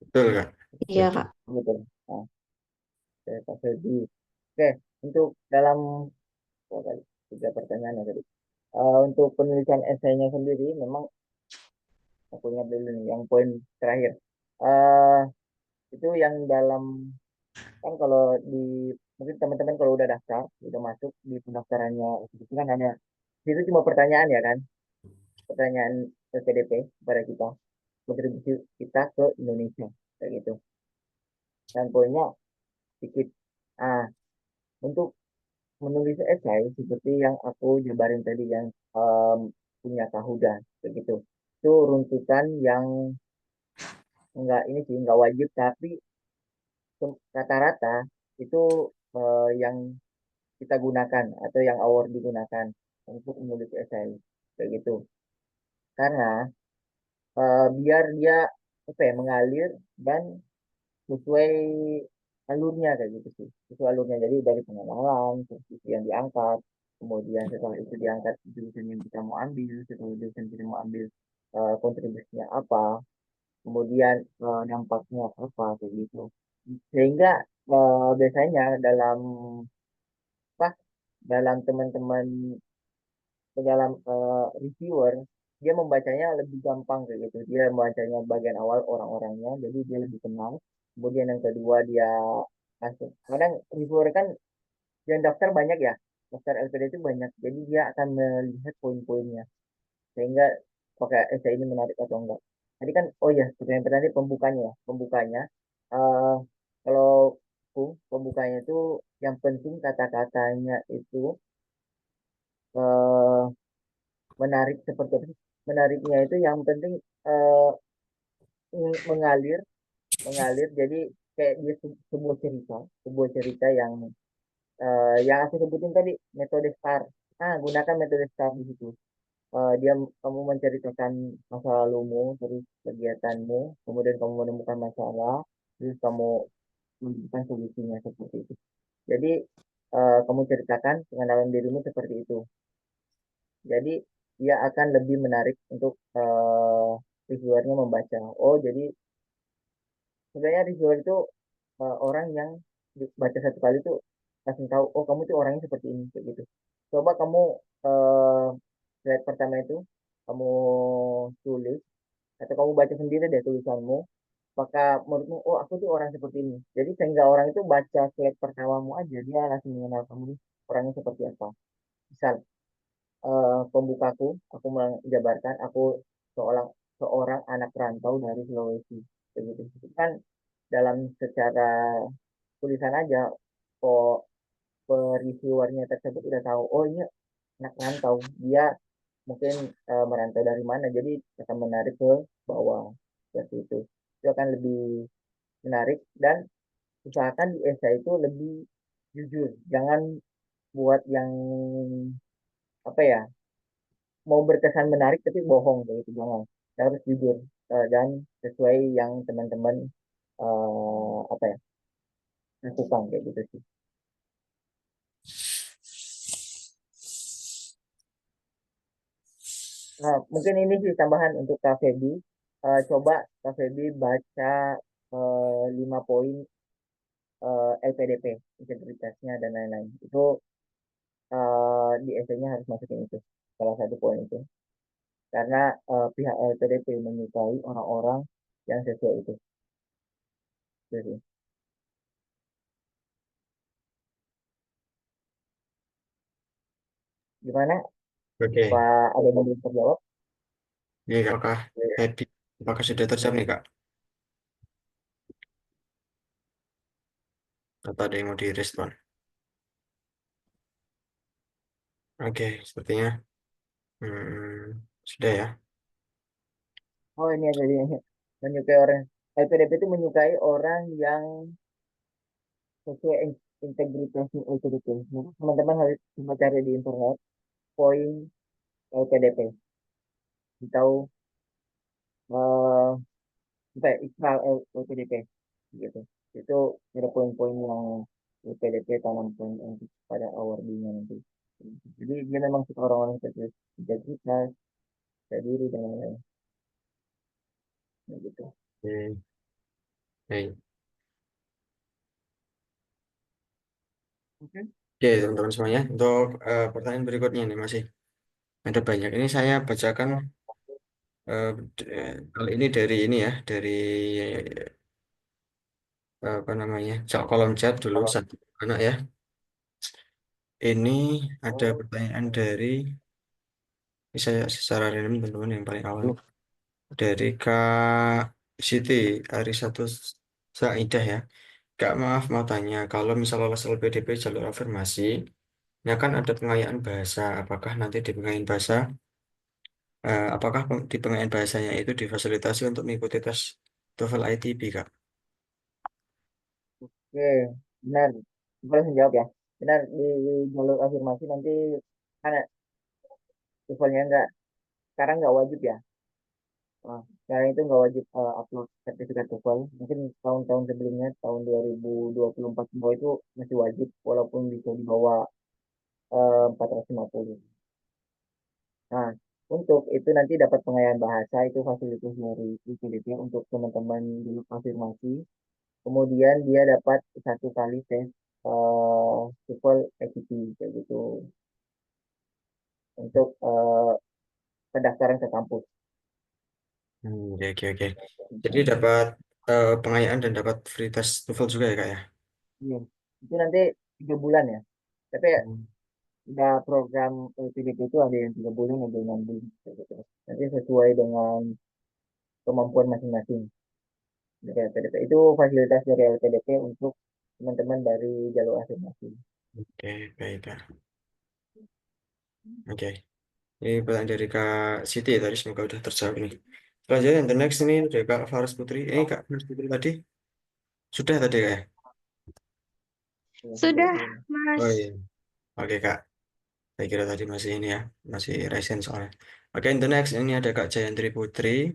Betul Kak. Iya Febi. Kak. Betul. Nah, oke, Pak Febi. Oke, untuk dalam oh, tadi, 3 pertanyaan ya tadi. Untuk penulisan esainya sendiri, memang aku ingat dulu nih, yang poin terakhir. eh itu yang dalam, kan kalau di, mungkin teman-teman kalau udah daftar, udah masuk di pendaftarannya, itu kan hanya, itu cuma pertanyaan ya kan? Pertanyaan PDP kepada kita, kontribusi kita ke Indonesia, kayak gitu. Dan poinnya sedikit. Ah, untuk menulis esai seperti yang aku jabarin tadi yang punya Kahuda begitu. Itu runtutan yang enggak ini sih enggak wajib tapi rata-rata itu yang kita gunakan atau yang award digunakan untuk menulis esai kayak gitu. karena biar dia apa ya, mengalir dan sesuai alurnya kayak gitu sih, sesuai alurnya. Jadi dari pengenalan terus itu yang diangkat, kemudian setelah itu diangkat jurusan yang kita mau ambil, setelah jurusan kita mau ambil kontribusinya apa, kemudian dampaknya apa kayak gitu. Sehingga biasanya dalam apa, dalam teman-teman dalam reviewer, dia membacanya lebih gampang kayak gitu. Dia membacanya bagian awal orang-orangnya, jadi dia lebih kenal. Kemudian yang kedua dia masuk. Kadang reviewer kan yang daftar banyak ya, daftar LPD itu banyak. Jadi dia akan melihat poin-poinnya, sehingga pakai essay ini menarik atau enggak. Tadi kan, oh ya, pertanyaan tadi pembukanya ya. Pembukanya, eh kalau aku, pembukanya itu yang penting kata-katanya itu eh menarik seperti apa sih? Menariknya itu yang penting eh, mengalir, mengalir. Jadi kayak dia sebuah cerita yang aku sebutin tadi, metode STAR. Ah, gunakan metode STAR di situ. Dia kamu menceritakan masa lalumu, terus kegiatanmu, kemudian kamu menemukan masalah, terus kamu memberikan solusinya seperti itu. Jadi kamu ceritakan pengenalan dirimu seperti itu. Jadi dia akan lebih menarik untuk reviewernya membaca. Oh, jadi sebenarnya reviewer itu orang yang baca satu kali tuh langsung tahu, oh kamu tuh orangnya seperti ini kayak gitu. Coba kamu eh slide pertama itu kamu tulis atau kamu baca sendiri deh tulisanmu. Apakah menurutmu, oh aku tuh orang seperti ini. Jadi sehingga orang itu baca slide pertamamu aja dia langsung mengenal kamu nih, orangnya seperti apa. Misal pembukaku, aku menjabarkan aku seorang seorang anak rantau dari Sulawesi. Begitu. Itu kan dalam secara tulisan aja, kok reviewernya tersebut udah tahu, oh ini anak rantau, dia mungkin merantau dari mana, jadi akan menarik ke bawah seperti itu. Itu akan lebih menarik dan usahakan di essay itu lebih jujur, jangan buat yang apa ya, mau berkesan menarik tapi bohong kayak gitu, jangan. Kita harus jujur dan sesuai yang teman-teman apa ya, lakukan kayak gitu sih. Nah, mungkin ini sih tambahan untuk Kak Feby. Coba Kak Feby baca 5 poin LPDP, integritasnya dan lain-lain. Itu di essay-nya harus masukin itu, salah satu poin itu. Karena pihak LPDP menyukai orang-orang yang sesuai itu. Itu sih. Gimana? Apa Oke. ada yang belum terjawab? Ini apakah happy? Apakah sudah terjawab nih, Kak? Atau ada yang mau direspon? Oke, sepertinya sudah ya. Oh, ini ada yang menyukai orang. LPDP itu menyukai orang yang sesuai integritasnya LPDP. Nah, teman-teman harus coba cari di internet poin LPDP. Tahu apa ya, Ikral LPDP gitu. Itu ada poin-poin yang LPDP tanamkan pada awardingnya nanti. Jadi dia memang suka orang-orang seperti integritas, percaya diri dan lain-lain. Gitu. Hmm, baik. Oke. Oke, teman-teman semuanya. Untuk pertanyaan berikutnya nih masih ada banyak. Ini saya bacakan eh, kali ini dari ini ya, dari apa namanya, kolom chat dulu satu anak ya. Ini ada pertanyaan dari ini saya secara random teman-teman yang paling awal dari Kak Siti hari satu Saidah ya. Kak maaf mau tanya, kalau misal lolos LPDP jalur afirmasi, ya kan ada pengayaan bahasa. Apakah nanti di pengayaan bahasa, apakah di pengayaan bahasanya itu difasilitasi untuk mengikuti tes TOEFL ITB, Kak? Oke, benar. Boleh menjawab ya. Benar, di jalur afirmasi nanti kan levelnya enggak. sekarang nggak wajib ya. Sekarang itu nggak wajib upload sertifikat TOEFL. Mungkin tahun-tahun sebelumnya, tahun 2024 ke bawah itu masih wajib, walaupun bisa di bawah 450. Nah, untuk itu nanti dapat pengayaan bahasa itu fasilitas dari UPDP untuk teman-teman dulu konfirmasi. Kemudian dia dapat satu kali tes TOEFL ACT kayak gitu untuk pendaftaran ke kampus. Oke, oke, oke. Jadi dapat pengayaan dan dapat free test TOEFL juga ya, Kak ya? Iya. Itu nanti 3 bulan ya. Tapi Hmm. udah program LPDP itu ada yang 3 bulan, ada yang 6 bulan. Kayak gitu. Nanti sesuai dengan kemampuan masing-masing. Dari LPDP itu fasilitas dari LPDP untuk teman-teman dari jalur afirmasi. Oke, baik, Kak. Oke. Ini pertanyaan dari Kak Siti ya tadi, semoga udah terjawab nih. Selanjutnya yang the next ini dari Kak Faras Putri. Ini Kak Faras Putri tadi sudah tadi Kak ya? Sudah, Oh Mas. iya. Oke Kak. Saya kira tadi masih ini ya, masih resen soalnya. Oke, in the next ini ada Kak Jayantri Putri.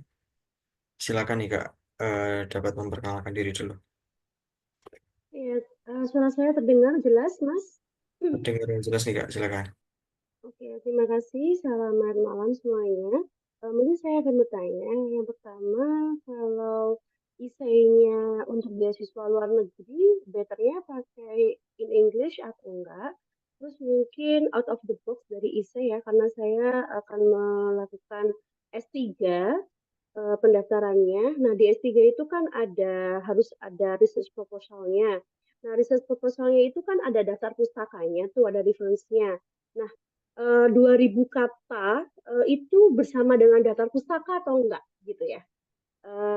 Silakan nih Kak, dapat memperkenalkan diri dulu. Iya, suara saya terdengar jelas, Mas? Dengar yang jelas nih Kak, silakan. Oke, terima kasih. Selamat malam semuanya. Mungkin saya akan bertanya. Yang pertama, kalau essay-nya untuk beasiswa luar negeri, betternya pakai in English atau enggak? Terus mungkin out of the box dari essay ya, karena saya akan melakukan S3 pendaftarannya. Nah, di S3 itu kan harus ada research proposalnya. Nah, research proposalnya itu kan ada daftar pustakanya, tuh ada reference-nya. Nah, 2000 kata itu bersama dengan daftar pustaka atau enggak gitu ya.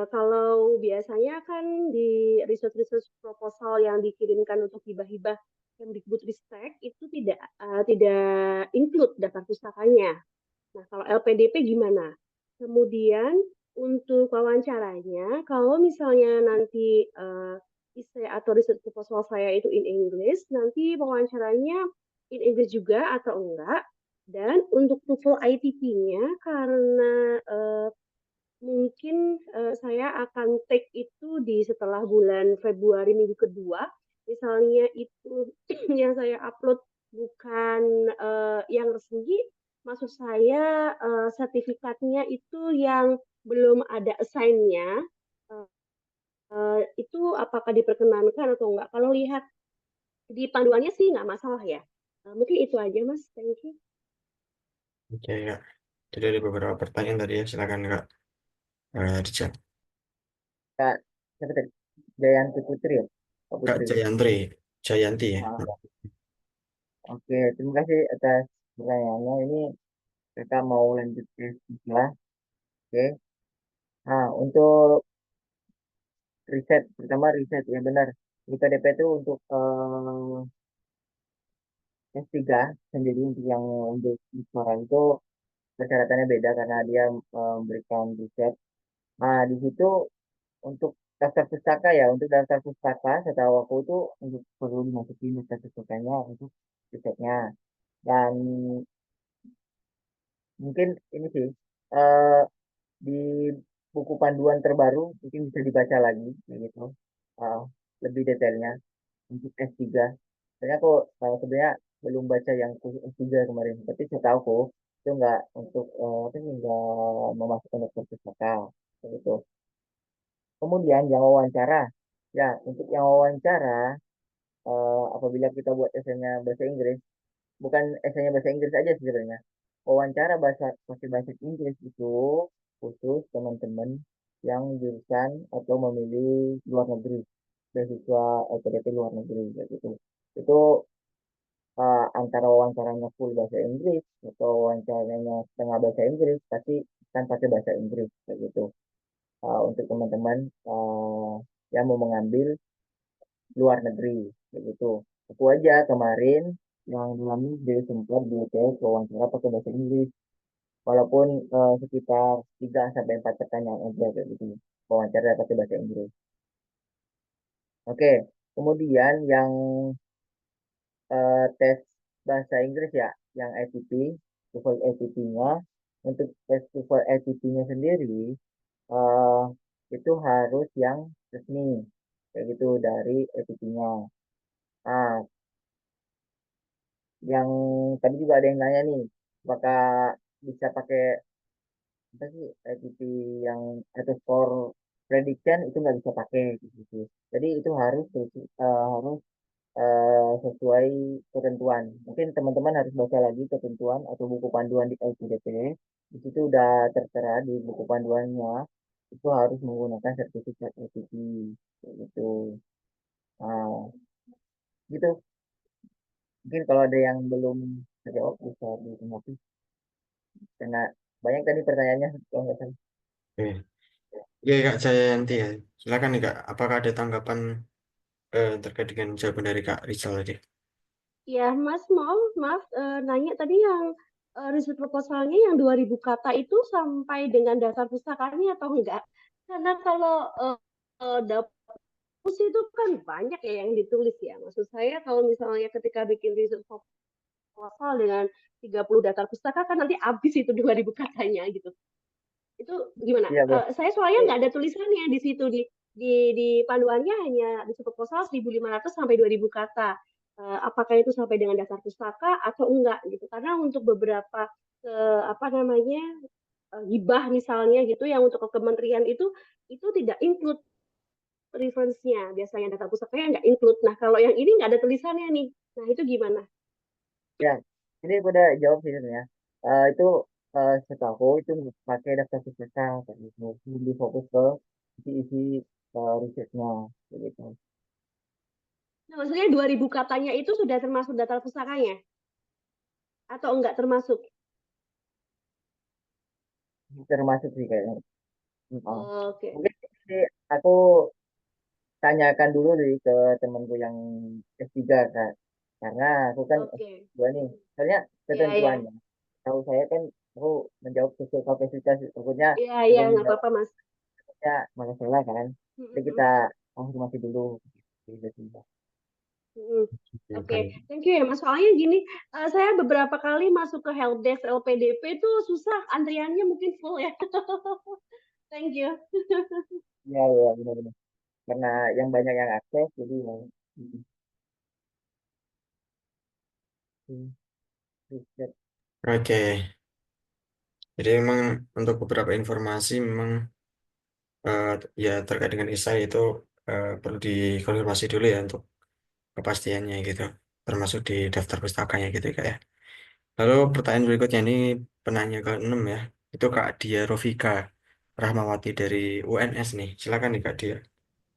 Kalau biasanya kan di research proposal yang dikirimkan untuk hibah-hibah Kemdikbudristek itu tidak include daftar pustakanya. Nah, kalau LPDP gimana? Kemudian untuk wawancaranya, kalau misalnya nanti essay atau research proposal saya itu in English, nanti wawancaranya in English juga atau enggak? Dan untuk TOEFL ITP-nya, karena mungkin saya akan take itu di setelah bulan Februari minggu kedua. Misalnya itu yang saya upload bukan yang resmi, maksud saya sertifikatnya itu yang belum ada assign-nya, itu apakah diperkenankan atau enggak? Kalau lihat di panduannya sih nggak masalah ya. Mungkin itu aja Mas, thank you. Oke Kak. Jadi ada beberapa pertanyaan tadi ya, silakan Kak dijawab. Kak, siapa tadi? Jayanti Putri ya? Kak Kak Putri. Jayantri, Jayanti ya. Oke, terima kasih atas pertanyaannya. Ini kita mau lanjut ke sebelah. Oke. Nah, untuk riset, pertama riset ya benar. IPDP itu untuk S3 sendiri untuk yang untuk sekarang itu persyaratannya beda karena dia memberikan riset. Nah, di situ untuk daftar pustaka ya, untuk daftar pustaka setahu aku itu untuk perlu dimasukin daftar pustakanya untuk risetnya. Dan mungkin ini sih eh di buku panduan terbaru mungkin bisa dibaca lagi gitu. Eh, lebih detailnya untuk S3. Soalnya aku sebenarnya belum baca yang khusus S3 kemarin, tapi saya tahu kok itu nggak untuk apa sih nggak memasukkan daftar pustaka gitu. Kemudian yang wawancara, ya untuk yang wawancara apabila kita buat esainya bahasa Inggris, bukan esainya bahasa Inggris aja sebenarnya. Wawancara pakai bahasa Inggris itu khusus teman-teman yang jurusan atau memilih luar negeri, beasiswa LPDP luar negeri kayak gitu. Itu antara wawancaranya full bahasa Inggris atau wawancaranya setengah bahasa Inggris, tapi kan pakai bahasa Inggris kayak gitu. Untuk teman-teman yang mau mengambil luar negeri kayak gitu. Aku aja kemarin yang dalam dia sempat di tes wawancara pakai bahasa Inggris, walaupun sekitar 3 sampai 4 pertanyaan aja kayak gitu. Wawancara pakai bahasa Inggris. Oke, kemudian yang tes bahasa Inggris ya, yang ITP, TOEFL ITP-nya untuk festival LPP-nya sendiri eh, itu harus yang resmi kayak gitu dari LPP-nya. Nah, yang tadi juga ada yang nanya nih, apakah bisa pakai apa sih LPP yang atau score prediction itu nggak bisa pakai gitu. Jadi itu harus sesuai ketentuan. Mungkin teman-teman harus baca lagi ketentuan atau buku panduan di LPDP. Di situ udah tertera di buku panduannya itu harus menggunakan sertifikat LPP gitu. Nah, gitu. Mungkin kalau ada yang belum terjawab bisa ditanggapi karena banyak tadi pertanyaannya kalau nggak salah. Oke, oke Kak Jayanti ya. Silakan nih Kak, apakah ada tanggapan terkait dengan jawaban dari Kak Rizal tadi? Ya, Mas, maaf, nanya tadi yang riset proposalnya yang 2000 kata itu sampai dengan dasar pustakanya atau enggak? Karena kalau dapus itu kan banyak ya yang ditulis ya. Maksud saya kalau misalnya ketika bikin riset proposal dengan 30 daftar pustaka kan nanti habis itu 2000 katanya gitu. Itu gimana? Iya, Bro. Saya soalnya nggak ada tulisannya di situ di panduannya hanya di proposal 1.500 sampai 2.000 kata. Apakah itu sampai dengan dasar pustaka atau enggak gitu? Karena untuk beberapa apa namanya hibah misalnya gitu yang untuk ke kementerian itu tidak include reference-nya. Biasanya data pustakanya nggak include. Nah, kalau yang ini nggak ada tulisannya nih. Nah, itu gimana? Ya, ini aku udah jawab sih sebenarnya. Itu setahu itu pakai daftar pustaka kayak gitu. Lebih fokus ke isi-isi risetnya kayak gitu. Nah, maksudnya 2.000 katanya itu sudah termasuk data pustakanya atau enggak termasuk? Termasuk sih kayaknya. Oh. Oke. Mungkin ini aku tanyakan dulu nih ke temanku yang S3 Kak. Karena aku kan Oke. S2 nih. Soalnya Ya, ya. ketentuannya. Tahu saya kan aku menjawab sesuai kapasitas. Takutnya Iya, iya, sebelum nggak menjawabnya apa-apa, Mas. malah salah kan. Jadi kita konfirmasi dulu. Gitu. Oke, Oke, thank you ya Mas. Soalnya gini, saya beberapa kali masuk ke helpdesk LPDP itu susah, antriannya mungkin full ya. Thank you. Iya, iya, benar-benar. Karena yang banyak yang akses, jadi ya. Mm, mm, riset. oke. Jadi memang untuk beberapa informasi memang eh, ya terkait dengan isai itu perlu dikonfirmasi dulu ya untuk kepastiannya gitu, termasuk di daftar pustakanya gitu ya, Kak ya. Lalu pertanyaan berikutnya ini penanya ke-6 ya, itu Kak Dia Rofika Rahmawati dari UNS nih. Silakan nih Kak Dia.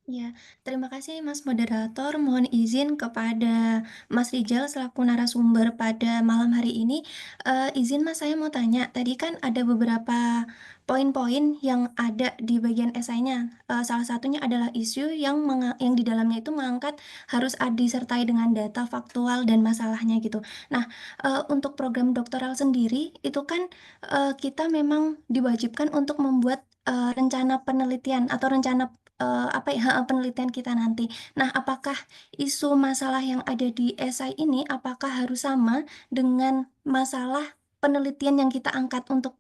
Ya, terima kasih Mas Moderator. Mohon izin kepada Mas Rijal selaku narasumber pada malam hari ini. Izin Mas, saya mau tanya. Tadi kan ada beberapa poin-poin yang ada di bagian esainya. Salah satunya adalah isu yang di dalamnya itu mengangkat harus disertai dengan data faktual dan masalahnya gitu. Nah, untuk program doktoral sendiri itu kan kita memang diwajibkan untuk membuat rencana penelitian atau rencana penelitian kita nanti. Nah, apakah isu masalah yang ada di esai ini apakah harus sama dengan masalah penelitian yang kita angkat untuk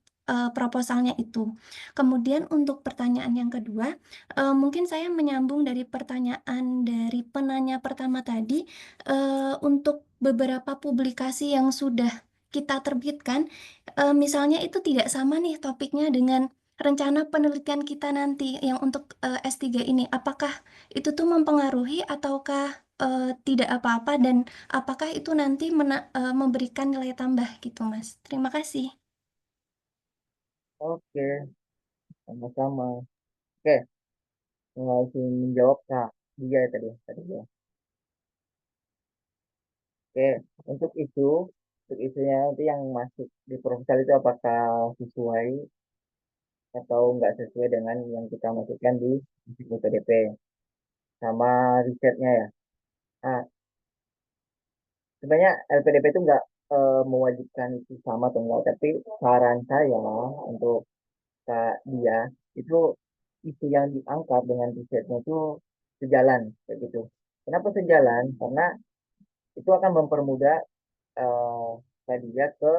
proposalnya itu? Kemudian untuk pertanyaan yang kedua, mungkin saya menyambung dari pertanyaan dari penanya pertama tadi, untuk beberapa publikasi yang sudah kita terbitkan, misalnya itu tidak sama nih topiknya dengan rencana penelitian kita nanti yang untuk S3 ini, apakah itu tuh mempengaruhi ataukah tidak apa-apa dan apakah itu nanti memberikan nilai tambah gitu, Mas? Terima kasih. Oke, sama-sama. Oke, langsung menjawab Kak dia tadi ya. Oke, untuk isunya itu yang masuk di proposal itu apakah sesuai atau enggak sesuai dengan yang kita masukkan di PDP sama risetnya ya. Nah, sebenarnya LPDP itu enggak mewajibkan itu sama atau enggak, tapi saran saya untuk Kak dia itu isu yang diangkat dengan risetnya itu sejalan kayak gitu. Kenapa sejalan? Karena itu akan mempermudah Kak dia ke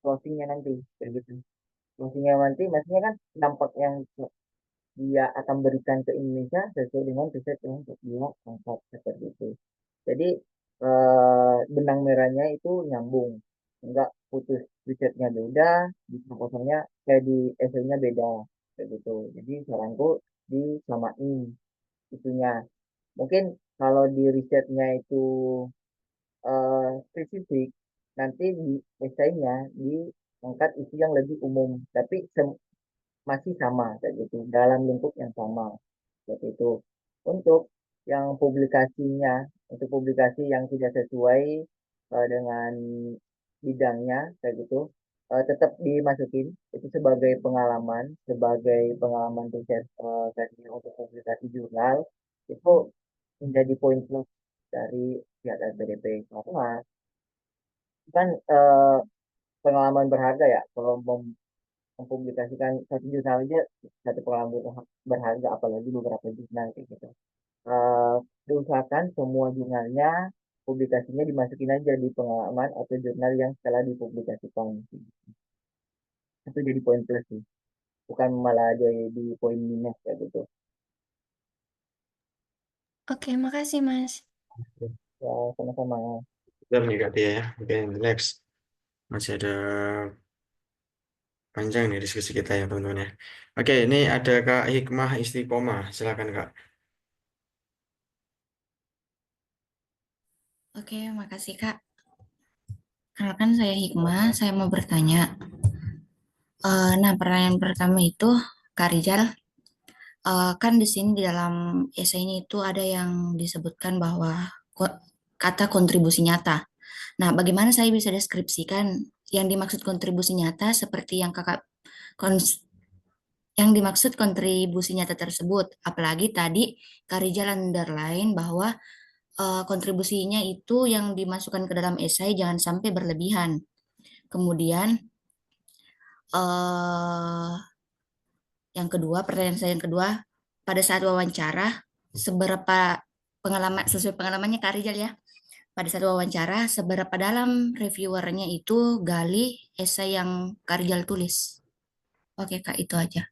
closingnya nanti, kayak gitu. Closingnya nanti maksudnya kan dampak yang dia akan berikan ke Indonesia sesuai dengan riset yang dia angkat seperti itu. Jadi benang merahnya itu nyambung, enggak putus, risetnya beda, di proposalnya kayak di essay-nya beda, kayak gitu. Jadi saranku disamain itunya. Mungkin kalau di risetnya itu spesifik, nanti di essay-nya diangkat isu yang lebih umum, tapi masih sama kayak gitu dalam lingkup yang sama seperti itu. Untuk yang publikasinya, untuk publikasi yang tidak sesuai dengan bidangnya kayak gitu, tetap dimasukin itu sebagai pengalaman riset tadi untuk publikasi jurnal itu menjadi poin plus dari pihak LPDP karena kan pengalaman berharga ya kalau mempublikasikan satu jurnal aja satu pengalaman berharga apalagi beberapa jurnal kayak gitu. Eh, Diusahakan semua jurnalnya publikasinya dimasukin aja di pengalaman atau jurnal yang setelah dipublikasikan. Itu jadi poin plus sih, bukan malah jadi di poin minus kayak gitu. Oke, makasih Mas. Ya, sama-sama. Benar nih Kak Tia ya. Oke, next. Masih ada panjang nih diskusi kita ya teman-teman ya. Oke, ini ada Kak Hikmah Istiqomah. Silakan Kak. Oke, makasih Kak. Kenalkan saya Hikmah, saya mau bertanya. Nah, pertanyaan pertama itu, Kak Rizal, kan di sini di dalam esainya itu ada yang disebutkan bahwa kata kontribusi nyata. Nah, bagaimana saya bisa deskripsikan yang dimaksud kontribusi nyata seperti yang kakak yang dimaksud kontribusi nyata tersebut? Apalagi tadi Kak Rizal underline bahwa kontribusinya itu yang dimasukkan ke dalam esai jangan sampai berlebihan. Kemudian eh yang kedua, pertanyaan saya yang kedua, pada saat wawancara, seberapa pengalaman sesuai pengalamannya Kak Rizal ya, pada saat wawancara, seberapa dalam reviewernya itu gali esai yang Kak Rizal tulis? Oke Kak, itu aja.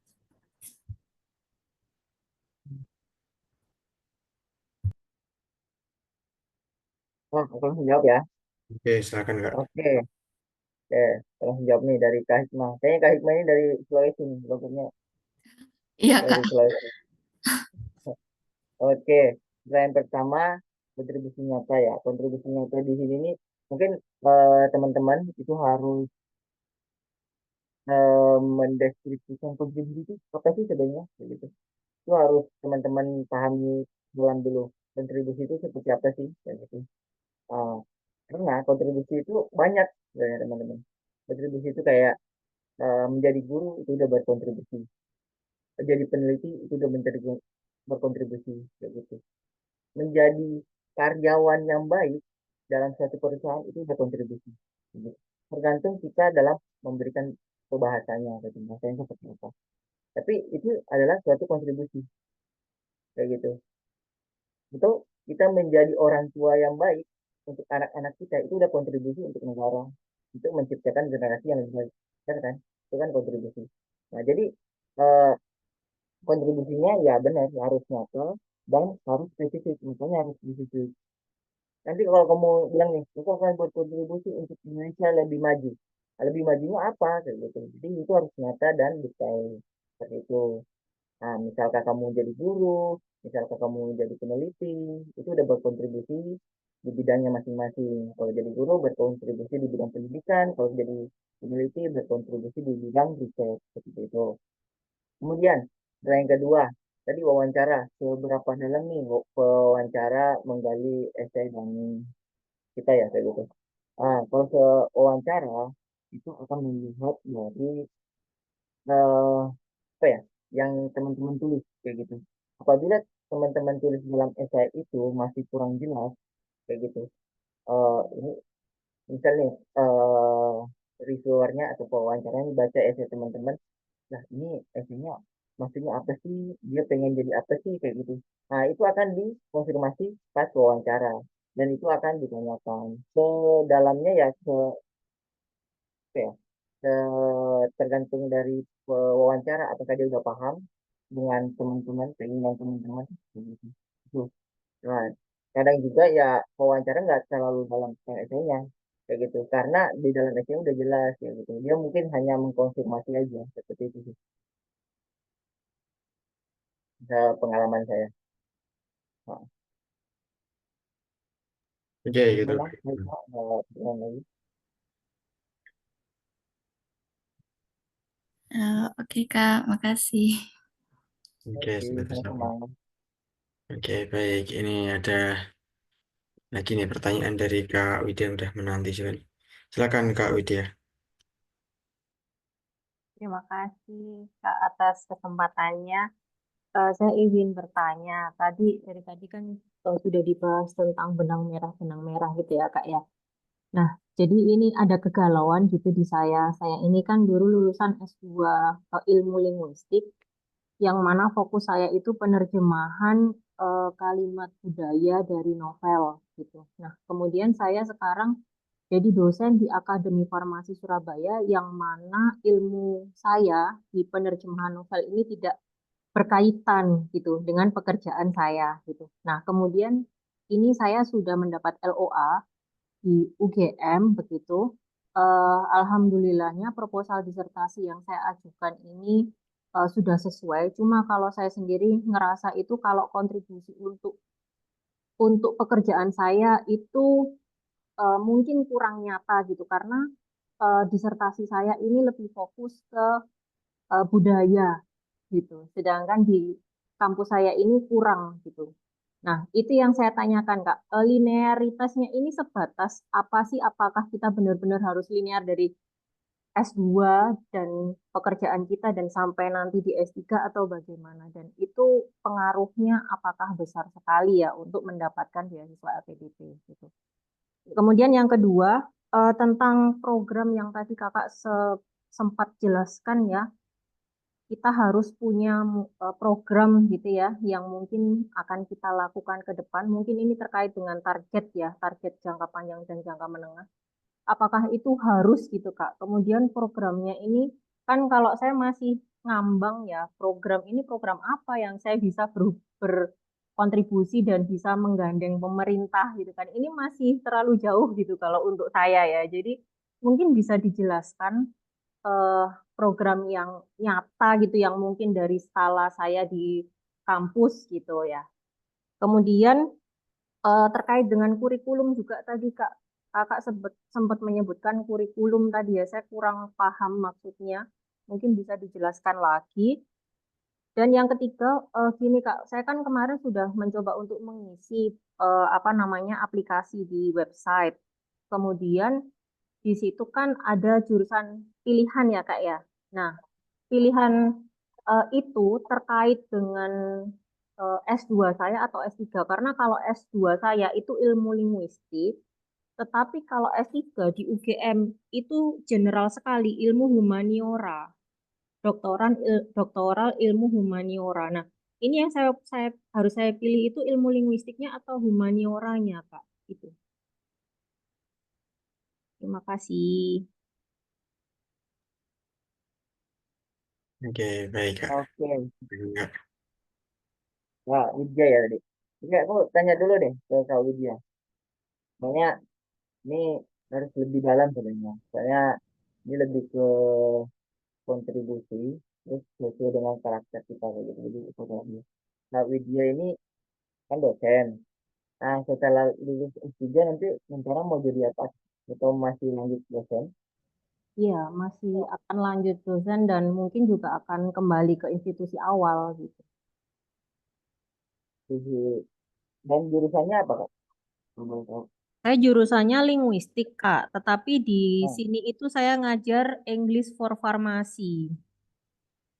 Oh, aku langsung jawab ya. Oke, silakan Kak. Oke, oke. Aku langsung jawab nih dari Kak Hikmah. Kayaknya Kak Hikmah ini dari Sulawesi nih, logonya Iya Kak. dari Sulawesi. Oke, yang pertama kontribusi nyata ya. Kontribusi nyata di sini nih mungkin teman-teman itu harus mendeskripsikan kontribusi itu apa sih sebenarnya begitu. Itu harus teman-teman pahami dalam dulu. Kontribusi itu seperti apa sih kayak gitu. Ah, karena kontribusi itu banyak sebenarnya teman-teman. Kontribusi itu kayak menjadi guru itu udah berkontribusi. Menjadi peneliti itu udah berkontribusi kayak gitu. Menjadi karyawan yang baik dalam suatu perusahaan itu berkontribusi. Gitu. Tergantung kita dalam memberikan bahasanya, atau bahasanya seperti apa. Tapi itu adalah suatu kontribusi, kayak gitu. Itu kita menjadi orang tua yang baik untuk anak-anak kita itu udah kontribusi untuk negara, untuk menciptakan generasi yang lebih baik, kan? Itu kan kontribusi. Nah, jadi eh, kontribusinya ya benar harus nyata dan harus spesifik, misalnya harus spesifik. Nanti kalau kamu bilang nih, aku akan berkontribusi untuk Indonesia lebih maju. Nah, lebih majunya apa? Kayak gitu. Jadi itu harus nyata dan detail. Seperti itu. Nah, misalkan kamu jadi guru, misalkan kamu jadi peneliti, itu udah berkontribusi di bidangnya masing-masing. Kalau jadi guru berkontribusi di bidang pendidikan, kalau jadi peneliti berkontribusi di bidang riset. Seperti itu. Kemudian, yang kedua, tadi wawancara. Seberapa dalam nih wawancara menggali esai dan kita ya kayak gitu. Kalau wawancara itu akan melihat dari eh, apa ya yang teman-teman tulis kayak gitu. Apabila teman-teman tulis dalam esai itu masih kurang jelas kayak gitu. Ini misalnya reviewernya atau pewawancaranya baca esai teman-teman, nah ini esainya maksudnya apa sih? Dia pengen jadi apa sih kayak gitu. Nah itu akan dikonfirmasi pas wawancara dan itu akan ditanyakan sedalamnya ya apa ya tergantung dari wawancara apakah dia udah paham dengan teman-teman, keinginan teman-teman gitu. Itu. Nah, kadang juga ya wawancara nggak terlalu dalam essay-nya kayak gitu, karena di dalam essay udah jelas ya gitu. Dia mungkin hanya mengkonfirmasi aja seperti itu sih. Pengalaman saya. Nah, Oke, gitu. Mas, yang lagi. Oke Kak, makasih. Oke, sudah terjawab. Sama-sama. Oke, baik. Ini ada lagi nih pertanyaan dari Kak Widya yang udah menanti juga. Silakan Kak Widya. Terima kasih Kak atas kesempatannya. Saya izin bertanya. Dari tadi kan sudah dibahas tentang benang merah gitu ya Kak ya. Nah, jadi ini ada kegalauan gitu di saya. Saya ini kan dulu lulusan S2 ilmu linguistik, yang mana fokus saya itu penerjemahan kalimat budaya dari novel gitu. Nah, kemudian saya sekarang jadi dosen di Akademi Farmasi Surabaya, yang mana ilmu saya di penerjemahan novel ini tidak berkaitan gitu dengan pekerjaan saya gitu. Nah, kemudian ini saya sudah mendapat LOA di UGM begitu. Alhamdulillahnya proposal disertasi yang saya ajukan ini sudah sesuai. Cuma kalau saya sendiri ngerasa itu kalau kontribusi untuk pekerjaan saya itu mungkin kurang nyata gitu, karena disertasi saya ini lebih fokus ke budaya gitu. Sedangkan di kampus saya ini kurang gitu. Nah, itu yang saya tanyakan, Kak. Linearitasnya ini sebatas apa sih? Apakah kita benar-benar harus linear dari S2 dan pekerjaan kita dan sampai nanti di S3 atau bagaimana? Dan itu pengaruhnya apakah besar sekali ya untuk mendapatkan beasiswa LPDP gitu. Kemudian yang kedua, tentang program yang tadi Kakak sempat jelaskan ya, kita harus punya program gitu ya, yang mungkin akan kita lakukan ke depan. Mungkin ini terkait dengan target ya, target jangka panjang dan jangka menengah. Apakah itu harus gitu Kak? Kemudian programnya ini, kan kalau saya masih ngambang ya, program ini program apa yang saya bisa berkontribusi dan bisa menggandeng pemerintah gitu kan. Ini masih terlalu jauh gitu kalau untuk saya ya. Jadi mungkin bisa dijelaskan eh, program yang nyata gitu, yang mungkin dari skala saya di kampus gitu ya. Kemudian terkait dengan kurikulum juga tadi Kak, Kakak sempat menyebutkan kurikulum tadi ya, saya kurang paham maksudnya. Mungkin bisa dijelaskan lagi. Dan yang ketiga, gini Kak, saya kan kemarin sudah mencoba untuk mengisi apa namanya aplikasi di website. Kemudian di situ kan ada jurusan pilihan ya Kak ya. Nah, pilihan itu terkait dengan S2 saya atau S3. Karena kalau S2 saya itu ilmu linguistik, tetapi kalau S3 di UGM itu general sekali, ilmu humaniora, doktoral ilmu humaniora. Nah, ini yang saya pilih itu ilmu linguistiknya atau humanioranya, Kak. Itu. Terima kasih. Oke, baik Kak. Oke. Enggak. Wah, Widya ya tadi. Enggak, aku tanya dulu deh ke Kak Widya. Soalnya ini harus lebih dalam sebenarnya. Soalnya ini lebih ke kontribusi, terus sesuai dengan karakter kita kayak gitu. Jadi itu tadi. Nah, Widya ini kan dosen. Nah, setelah lulus S3 nanti rencana mau jadi apa? Atau masih lanjut dosen? Iya, masih akan lanjut dosen dan mungkin juga akan kembali ke institusi awal gitu. Dan jurusannya apa, Kak? Belum tahu. Saya jurusannya linguistik, Kak, tetapi di Oh, sini itu saya ngajar English for Pharmacy.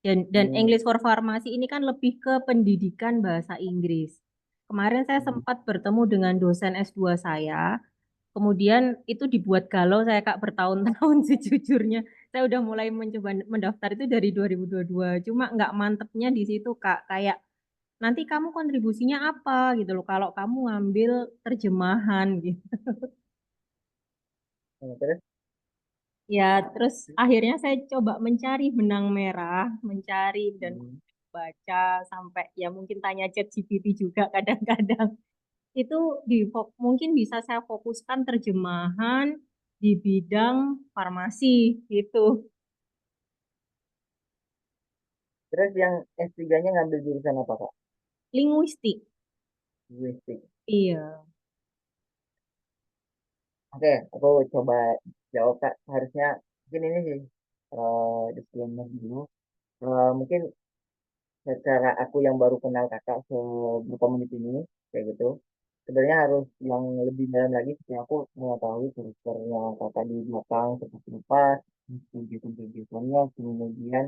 Dan hmm, English for Pharmacy ini kan lebih ke pendidikan bahasa Inggris. Kemarin saya hmm. sempat bertemu dengan dosen S2 saya, kemudian itu dibuat galau saya Kak bertahun-tahun sejujurnya. Saya udah mulai mencoba mendaftar itu dari 2022, cuma nggak mantepnya di situ Kak, kayak nanti kamu kontribusinya apa gitu loh kalau kamu ngambil terjemahan gitu. Nah, terus Ya, terus akhirnya saya coba mencari benang merah, mencari dan Hmm. baca sampai ya mungkin tanya ChatGPT juga kadang-kadang. Itu mungkin bisa saya fokuskan terjemahan di bidang farmasi gitu. Terus yang S3-nya ngambil jurusan apa, Kak? Linguistik. Linguistik. Iya. Oke, aku coba jawab, Kak. Harusnya mungkin ini sih disclaimer dulu. Mungkin secara aku yang baru kenal kakak beberapa menit ini, kayak gitu. Sebenarnya harus yang lebih dalam lagi supaya aku mengetahui karakternya kakak di belakang seperti apa, kegiatan-kegiatannya, kemudian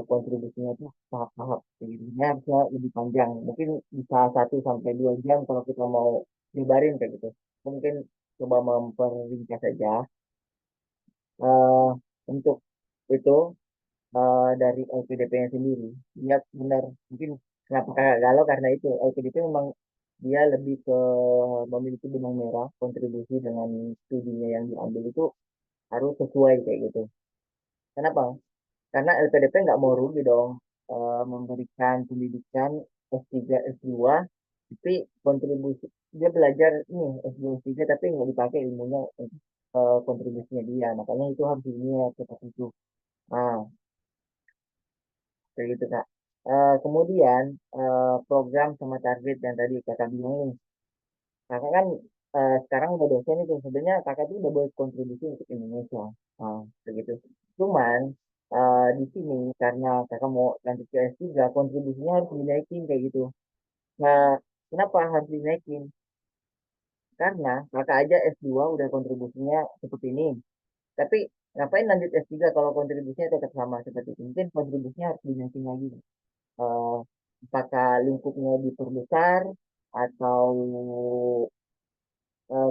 kontribusinya itu tahap-tahap kayak gitu. Ini harusnya lebih panjang, mungkin bisa 1 sampai 2 jam kalau kita mau lebarin kayak gitu. Mungkin coba memperingkas saja. Eh, untuk itu dari LPDP-nya sendiri. Dia benar, mungkin kenapa kakak galau karena itu LPDP memang dia lebih ke memiliki benang merah kontribusi dengan studinya yang diambil itu harus sesuai kayak gitu. Kenapa? Karena LPDP nggak mau rugi dong memberikan pendidikan S3, S2, tapi kontribusi dia belajar ini S2, S3 tapi nggak dipakai ilmunya untuk kontribusinya dia. Makanya itu harus ilmiah seperti itu. Nah, kayak gitu kak. Kemudian program sama target yang tadi kakak bilang nih, kakak kan sekarang udah dosen itu sebenarnya kakak tuh udah buat kontribusi untuk Indonesia, kayak gitu. Cuman di sini karena kakak mau lanjut ke S3 kontribusinya harus dinaikin kayak gitu. Nah, kenapa harus dinaikin? Karena kakak aja S2 udah kontribusinya seperti ini, tapi ngapain lanjut S3 kalau kontribusinya tetap sama seperti itu? Mungkin kontribusinya harus dinaikin lagi. eh, Apakah lingkupnya diperbesar atau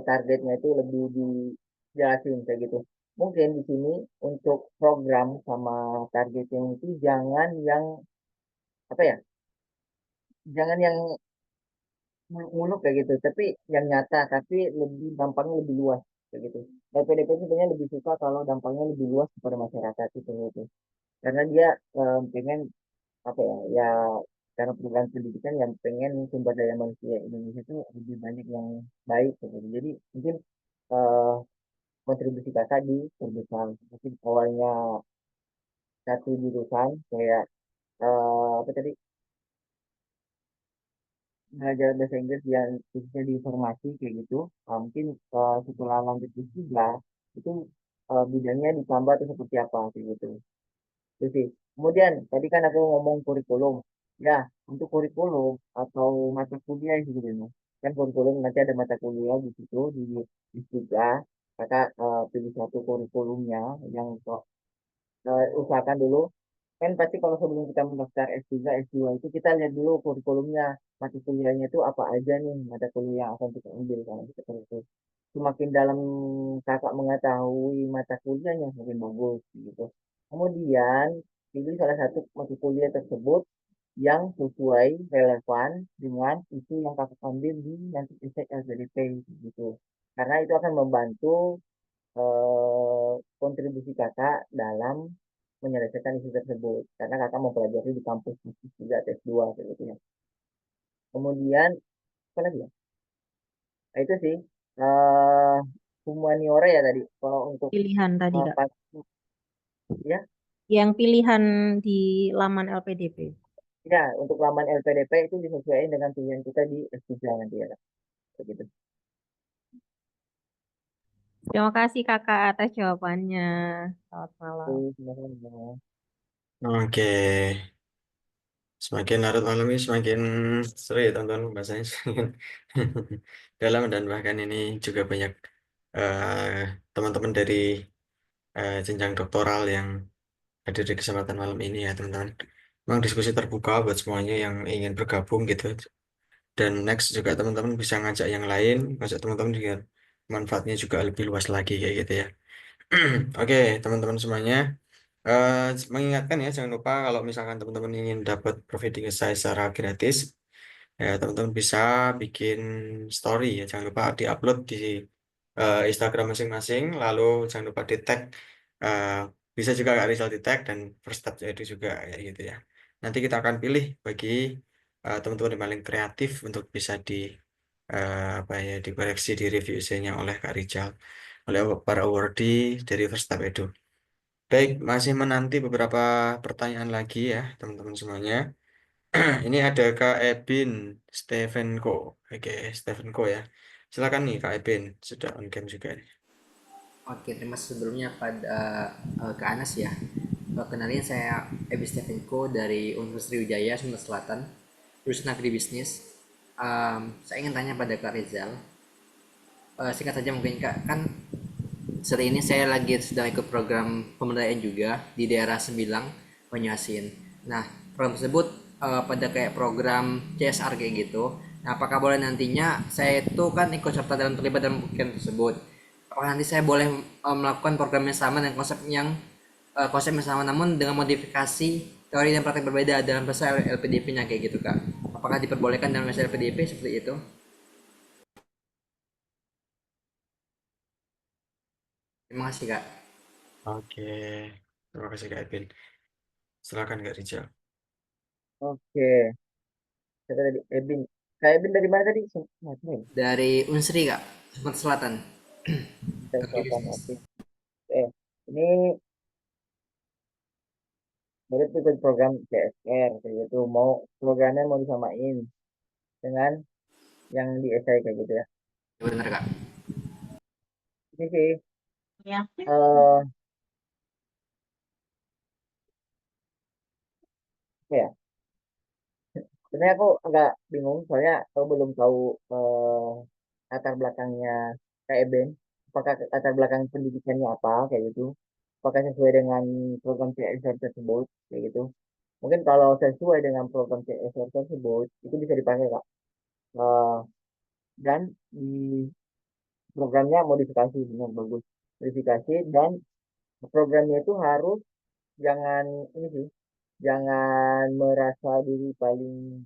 targetnya itu lebih dijelasin kayak gitu. Mungkin di sini untuk program sama targetnya itu jangan yang apa ya, jangan yang muluk kayak gitu, tapi yang nyata, tapi lebih dampaknya lebih luas kayak gitu. LPDP sebenarnya lebih suka kalau dampaknya lebih luas kepada masyarakat itu gitu. Karena dia pengen apa ya, ya karena program pendidikan yang pengen sumber daya manusia Indonesia itu lebih banyak yang baik gitu. Jadi mungkin eh, kontribusi kakak di perbesar mungkin awalnya satu jurusan kayak apa tadi belajar bahasa Inggris yang khususnya di informasi kayak gitu. Mungkin setelah lanjut S3 itu bidangnya ditambah atau seperti apa kayak gitu. Itu sih. Kemudian tadi kan aku ngomong kurikulum. Ya, untuk kurikulum atau mata kuliah sih sebenarnya. Kan kurikulum nanti ada mata kuliah di situ di tiga. Kakak pilih satu kurikulumnya yang usahakan dulu. Kan pasti kalau sebelum kita mendaftar S3, S2 itu kita lihat dulu kurikulumnya. Mata kuliahnya itu apa aja nih mata kuliah yang akan kita ambil kan seperti itu. Semakin dalam kakak mengetahui mata kuliahnya semakin bagus gitu. Kemudian pilih salah satu mata kuliah tersebut yang sesuai relevan dengan isu yang kakak ambil di nanti esai LPDP gitu. Karena itu akan membantu kontribusi kakak dalam menyelesaikan isu tersebut. Karena kakak mempelajari di kampus juga S2 kayak gitu ya. Kemudian apa lagi ya? Nah, itu sih eh humaniora ya tadi. Kalau untuk Pilihan tadi, Kak. pas ya, Yang pilihan di laman LPDP. ya untuk laman LPDP itu disesuaikan dengan pilihan kita di S3 nanti ya, Kak. Begitu. Terima kasih Kakak atas jawabannya. Selamat malam. Oke, sama-sama. Oke, semakin larut malam ini semakin seru ya teman-teman bahasanya semakin dalam dan bahkan ini juga banyak eh, teman-teman dari jenjang doktoral yang hadir di kesempatan malam ini ya teman-teman. Memang diskusi terbuka buat semuanya yang ingin bergabung gitu. Dan next juga teman-teman bisa ngajak yang lain, ngajak teman-teman juga manfaatnya juga lebih luas lagi kayak gitu ya. Oke, teman-teman semuanya. Eh, Mengingatkan ya, jangan lupa kalau misalkan teman-teman ingin dapat providing saya secara gratis, ya teman-teman bisa bikin story ya. Jangan lupa diupload di Instagram masing-masing, lalu jangan lupa di tag Bisa juga Kak Rizal di tag dan first step itu juga kayak gitu ya. Nanti kita akan pilih bagi teman-teman yang paling kreatif untuk bisa apa ya, dikoreksi di review essay-nya oleh Kak Rizal, oleh para awardee dari first step itu. Baik, masih menanti beberapa pertanyaan lagi ya teman-teman semuanya. Ini ada Kak Ebin Stevenko. Oke, Stevenko ya. Silakan nih Kak Ebin, sudah on cam juga nih. Oke, terima kasih sebelumnya pada Kak Anas ya. Kenalin saya Ebi Stevenko dari Universitas Sriwijaya, Sumatera Selatan, jurusan Agribisnis. Saya ingin tanya pada Kak Rizal. Singkat saja mungkin Kak, kan saat ini saya lagi sedang ikut program pemberdayaan juga di daerah Sembilang, Banyuasin. Nah, program tersebut pada kayak program CSR kayak gitu. Nah, apakah boleh nantinya saya itu kan ikut serta dalam terlibat dalam program tersebut? Apakah nanti saya boleh melakukan program yang sama dan konsep yang sama namun dengan modifikasi teori dan praktek berbeda dalam bahasa LPDP-nya kayak gitu Kak? Apakah diperbolehkan dalam bahasa LPDP seperti itu? Terima kasih Kak. Oke, terima kasih Kak Ebin. Silakan Kak Rizal. Oke, saya tadi Ebin. Kak Ebin dari mana tadi? Dari Unsri Kak, Sumatera Selatan. Dari Selatan. Oke. Ini mirip ikut program CSR kayak gitu. Programnya mau disamain dengan yang di SI kayak gitu ya. Benar Kak. Ini sih Ya. apa ya? Sebenarnya aku agak bingung soalnya aku belum tahu latar belakangnya Kak Eben. Apakah latar belakang pendidikannya apa kayak gitu? Apakah sesuai dengan program CSR tersebut kayak gitu? Mungkin kalau sesuai dengan program CSR tersebut itu bisa dipakai Kak. Eh, dan di programnya modifikasi benar bagus. Modifikasi dan programnya itu harus jangan ini sih, jangan merasa diri paling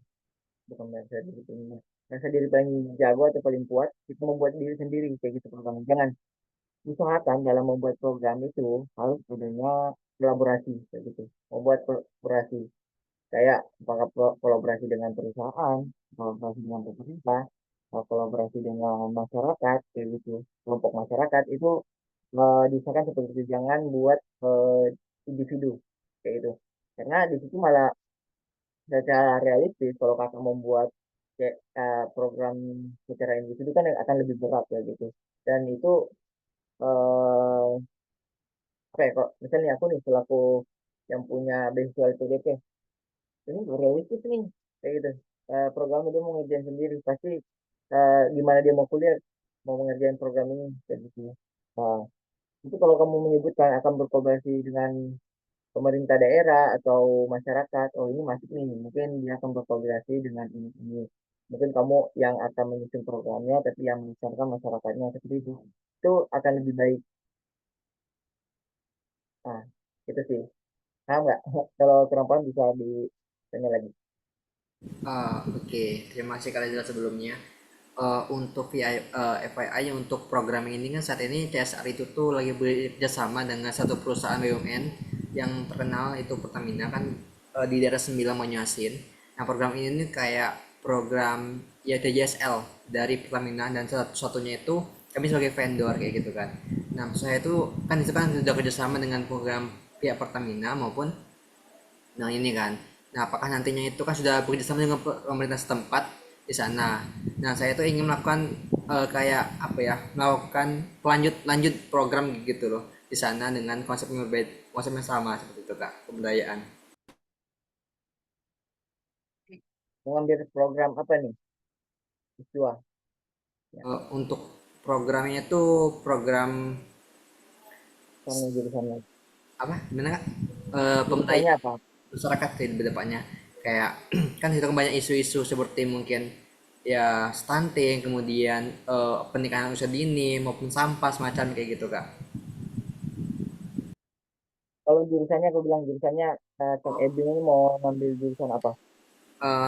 bukan merasa diri paling merasa diri paling jago atau paling kuat itu membuat diri sendiri kayak gitu program jangan usahakan dalam membuat program itu harus adanya kolaborasi kayak gitu membuat kolaborasi kayak apakah kolaborasi dengan perusahaan kolaborasi dengan pemerintah atau kolaborasi dengan masyarakat kayak gitu kelompok masyarakat itu diusahakan seperti itu jangan buat individu kayak gitu karena di situ malah secara realistis kalau kakak membuat kayak program secara individu kan akan lebih berat ya gitu dan itu eh apa ya kok misalnya aku nih selaku yang punya beasiswa LPDP ini realistis nih kayak gitu program itu mau ngerjain sendiri pasti gimana dia mau kuliah mau mengerjain program ini kayak gitu nah, itu kalau kamu menyebutkan akan berkolaborasi dengan pemerintah daerah atau masyarakat, oh ini masuk nih, mungkin dia akan berkolaborasi dengan ini. Mungkin kamu yang akan menyusun programnya, tapi yang membicarakan masyarakatnya seperti itu akan lebih baik. Nah, itu sih. Paham nggak? Kalau kurang paham bisa ditanya lagi. Oke, terima kasih kalian jelas sebelumnya. Untuk FYI untuk program ini kan saat ini CSR itu tuh lagi bekerjasama dengan satu perusahaan BUMN yang terkenal itu Pertamina kan di daerah Sembilan Banyuasin. Nah program ini kayak program ya TJSL dari Pertamina dan satu-satunya itu kami sebagai vendor kayak gitu kan. Nah saya itu kan sudah kerjasama dengan program pihak Pertamina maupun nah ini kan. Nah, apakah nantinya itu kan sudah bekerjasama dengan pemerintah setempat di sana. Nah, saya tuh ingin melakukan kayak apa ya, melakukan lanjut program gitu loh di sana dengan konsep yang berbeda, konsep yang sama seperti itu kak, pemberdayaan. Mengambil program apa nih? Siswa. Ya, Untuk programnya tuh program sama jurusannya. apa? Gimana kak? Jurusannya Pemberdayaan apa? masyarakat ke depannya kayak kan itu kan banyak isu-isu seperti mungkin ya stunting kemudian pernikahan usia dini maupun sampah semacam kayak gitu kak. Kalau jurusannya, aku bilang jurusannya, Kang Edwin ini mau ngambil jurusan apa?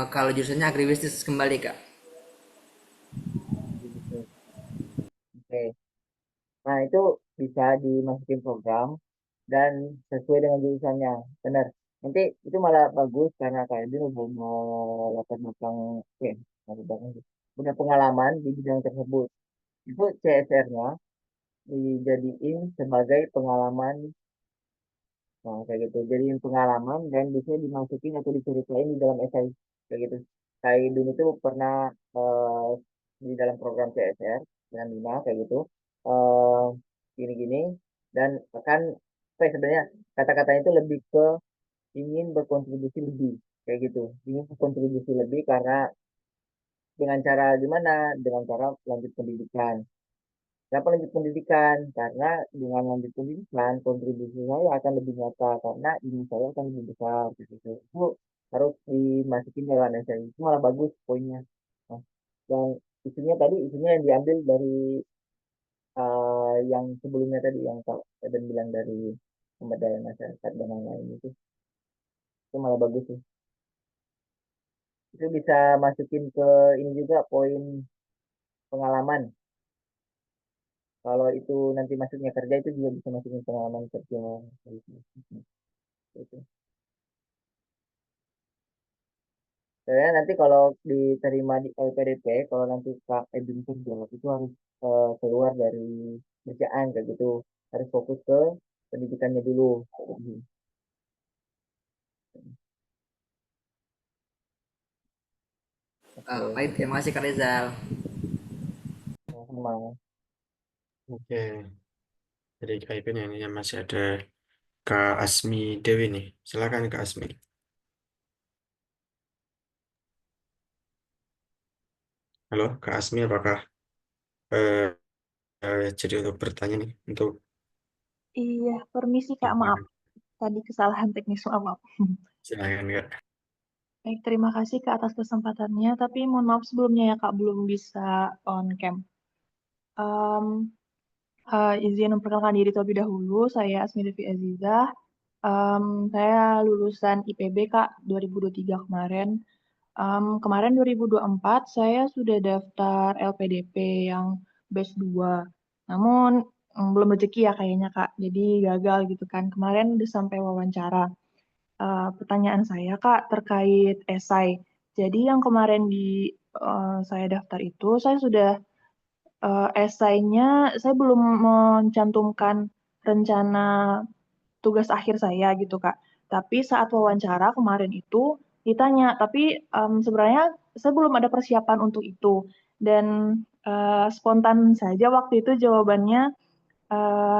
Kalau jurusannya agribisnis kembali kak. Oke. Nah, itu bisa dimasukin program. dan sesuai dengan jurusannya. Benar. Nanti itu malah bagus karena kayak dia udah latar belakang, latar belakang sih. Punya pengalaman di bidang tersebut. Itu CSR-nya dijadiin sebagai pengalaman, nah, kayak gitu. Jadiin pengalaman dan bisa dimasukin atau diceritain di dalam esai kayak gitu. Kayak dulu tuh pernah di dalam program CSR dengan Lina kayak gitu. eh Gini-gini dan akan apa ya sebenarnya kata-katanya itu lebih ke ingin berkontribusi lebih kayak gitu. Ingin berkontribusi lebih karena dengan cara gimana? Dengan cara lanjut pendidikan. Kenapa lanjut pendidikan? Karena dengan lanjut pendidikan, kontribusi saya akan lebih nyata karena ini saya akan lebih besar. Gitu. Itu harus dimasukin dalam essay. Itu malah bagus poinnya. Nah, dan isunya yang diambil dari yang sebelumnya tadi yang Kak Eden bilang dari pemberdayaan masyarakat dan lain-lain itu malah bagus sih. Itu bisa masukin ke ini juga poin pengalaman. Kalau itu nanti masuknya kerja itu juga bisa masukin pengalaman kerja. Gitu. Saya nanti kalau diterima di LPDP, kalau nanti Kak Edwin kerja itu harus keluar dari kerjaan kayak gitu, harus fokus ke pendidikannya dulu. Baik, terima kasih Kak Rizal. Sama. Oke, jadi Kak Ipin ini masih ada Kak Asmi Dewi nih. Silakan Kak Asmi. Halo, Kak Asmi, apakah eh, jadi untuk bertanya nih untuk Iya, permisi Kak, maaf. Tadi kesalahan teknis, maaf. silakan Kak. Baik, terima kasih Kak atas kesempatannya, tapi mohon maaf sebelumnya ya Kak, belum bisa on cam. Em, izin memperkenalkan diri terlebih dahulu, saya Asmi Devi Azizah. Saya lulusan IPB Kak, 2023 kemarin. Kemarin 2024 saya sudah daftar LPDP yang batch 2. Namun belum rezeki ya kayaknya Kak, jadi gagal gitu kan. Kemarin udah sampai wawancara. Pertanyaan saya Kak terkait esai. Jadi yang kemarin saya daftar itu, saya sudah esainya, saya belum mencantumkan rencana tugas akhir saya gitu Kak. Tapi saat wawancara kemarin itu ditanya, tapi sebenarnya saya belum ada persiapan untuk itu. Dan spontan saja waktu itu jawabannya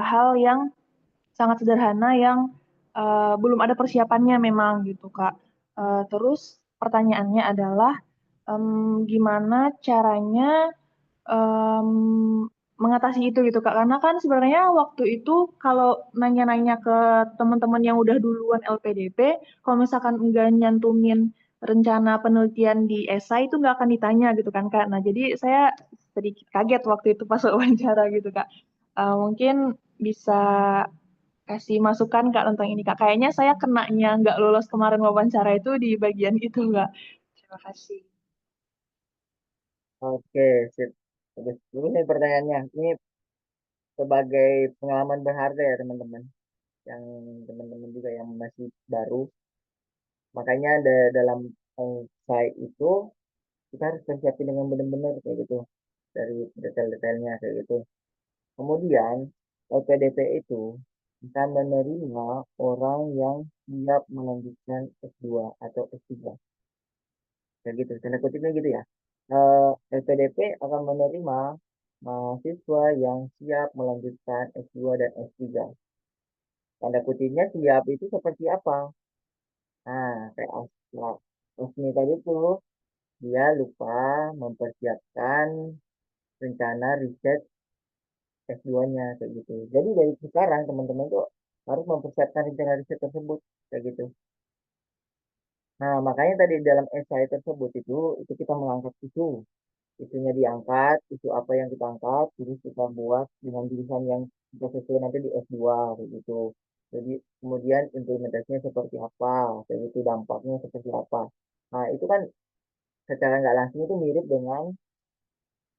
hal yang sangat sederhana yang belum ada persiapannya memang gitu Kak. Terus pertanyaannya adalah gimana caranya mengatasi itu gitu Kak. Karena kan sebenarnya waktu itu kalau nanya-nanya ke teman-teman yang udah duluan LPDP, kalau misalkan enggak nyantumin rencana penelitian di esai itu nggak akan ditanya gitu kan Kak. Nah jadi saya sedikit kaget waktu itu pas wawancara gitu Kak. Mungkin bisa kasih masukan Kak tentang ini Kak. Kayaknya saya kenanya nggak lolos kemarin wawancara itu di bagian itu Kak. Terima kasih. Oke, sip. Bagus. Ini pertanyaannya. Ini sebagai pengalaman berharga ya teman-teman. Yang teman-teman juga yang masih baru. Makanya dalam saya itu kita harus persiapin dengan benar-benar kayak gitu. Dari detail-detailnya kayak gitu. Kemudian LPDP itu bisa menerima orang yang siap melanjutkan S2 atau S3. Kayak gitu, tanda kutipnya gitu ya. LPDP akan menerima mahasiswa yang siap melanjutkan S2 dan S3. Tanda kutipnya siap itu seperti apa? Nah, kayak Asmi tadi tuh, dia lupa mempersiapkan rencana riset S2-nya kayak gitu. Jadi dari sekarang teman-teman tuh harus mempersiapkan rencana riset tersebut kayak gitu. Nah, makanya tadi dalam esai tersebut itu kita mengangkat isunya diangkat, isu apa yang kita angkat, terus kita buat dengan jurusan yang kita sesuai nanti di S2 kayak gitu. Jadi kemudian implementasinya seperti apa, kayak gitu dampaknya seperti apa. Nah, itu kan secara nggak langsung itu mirip dengan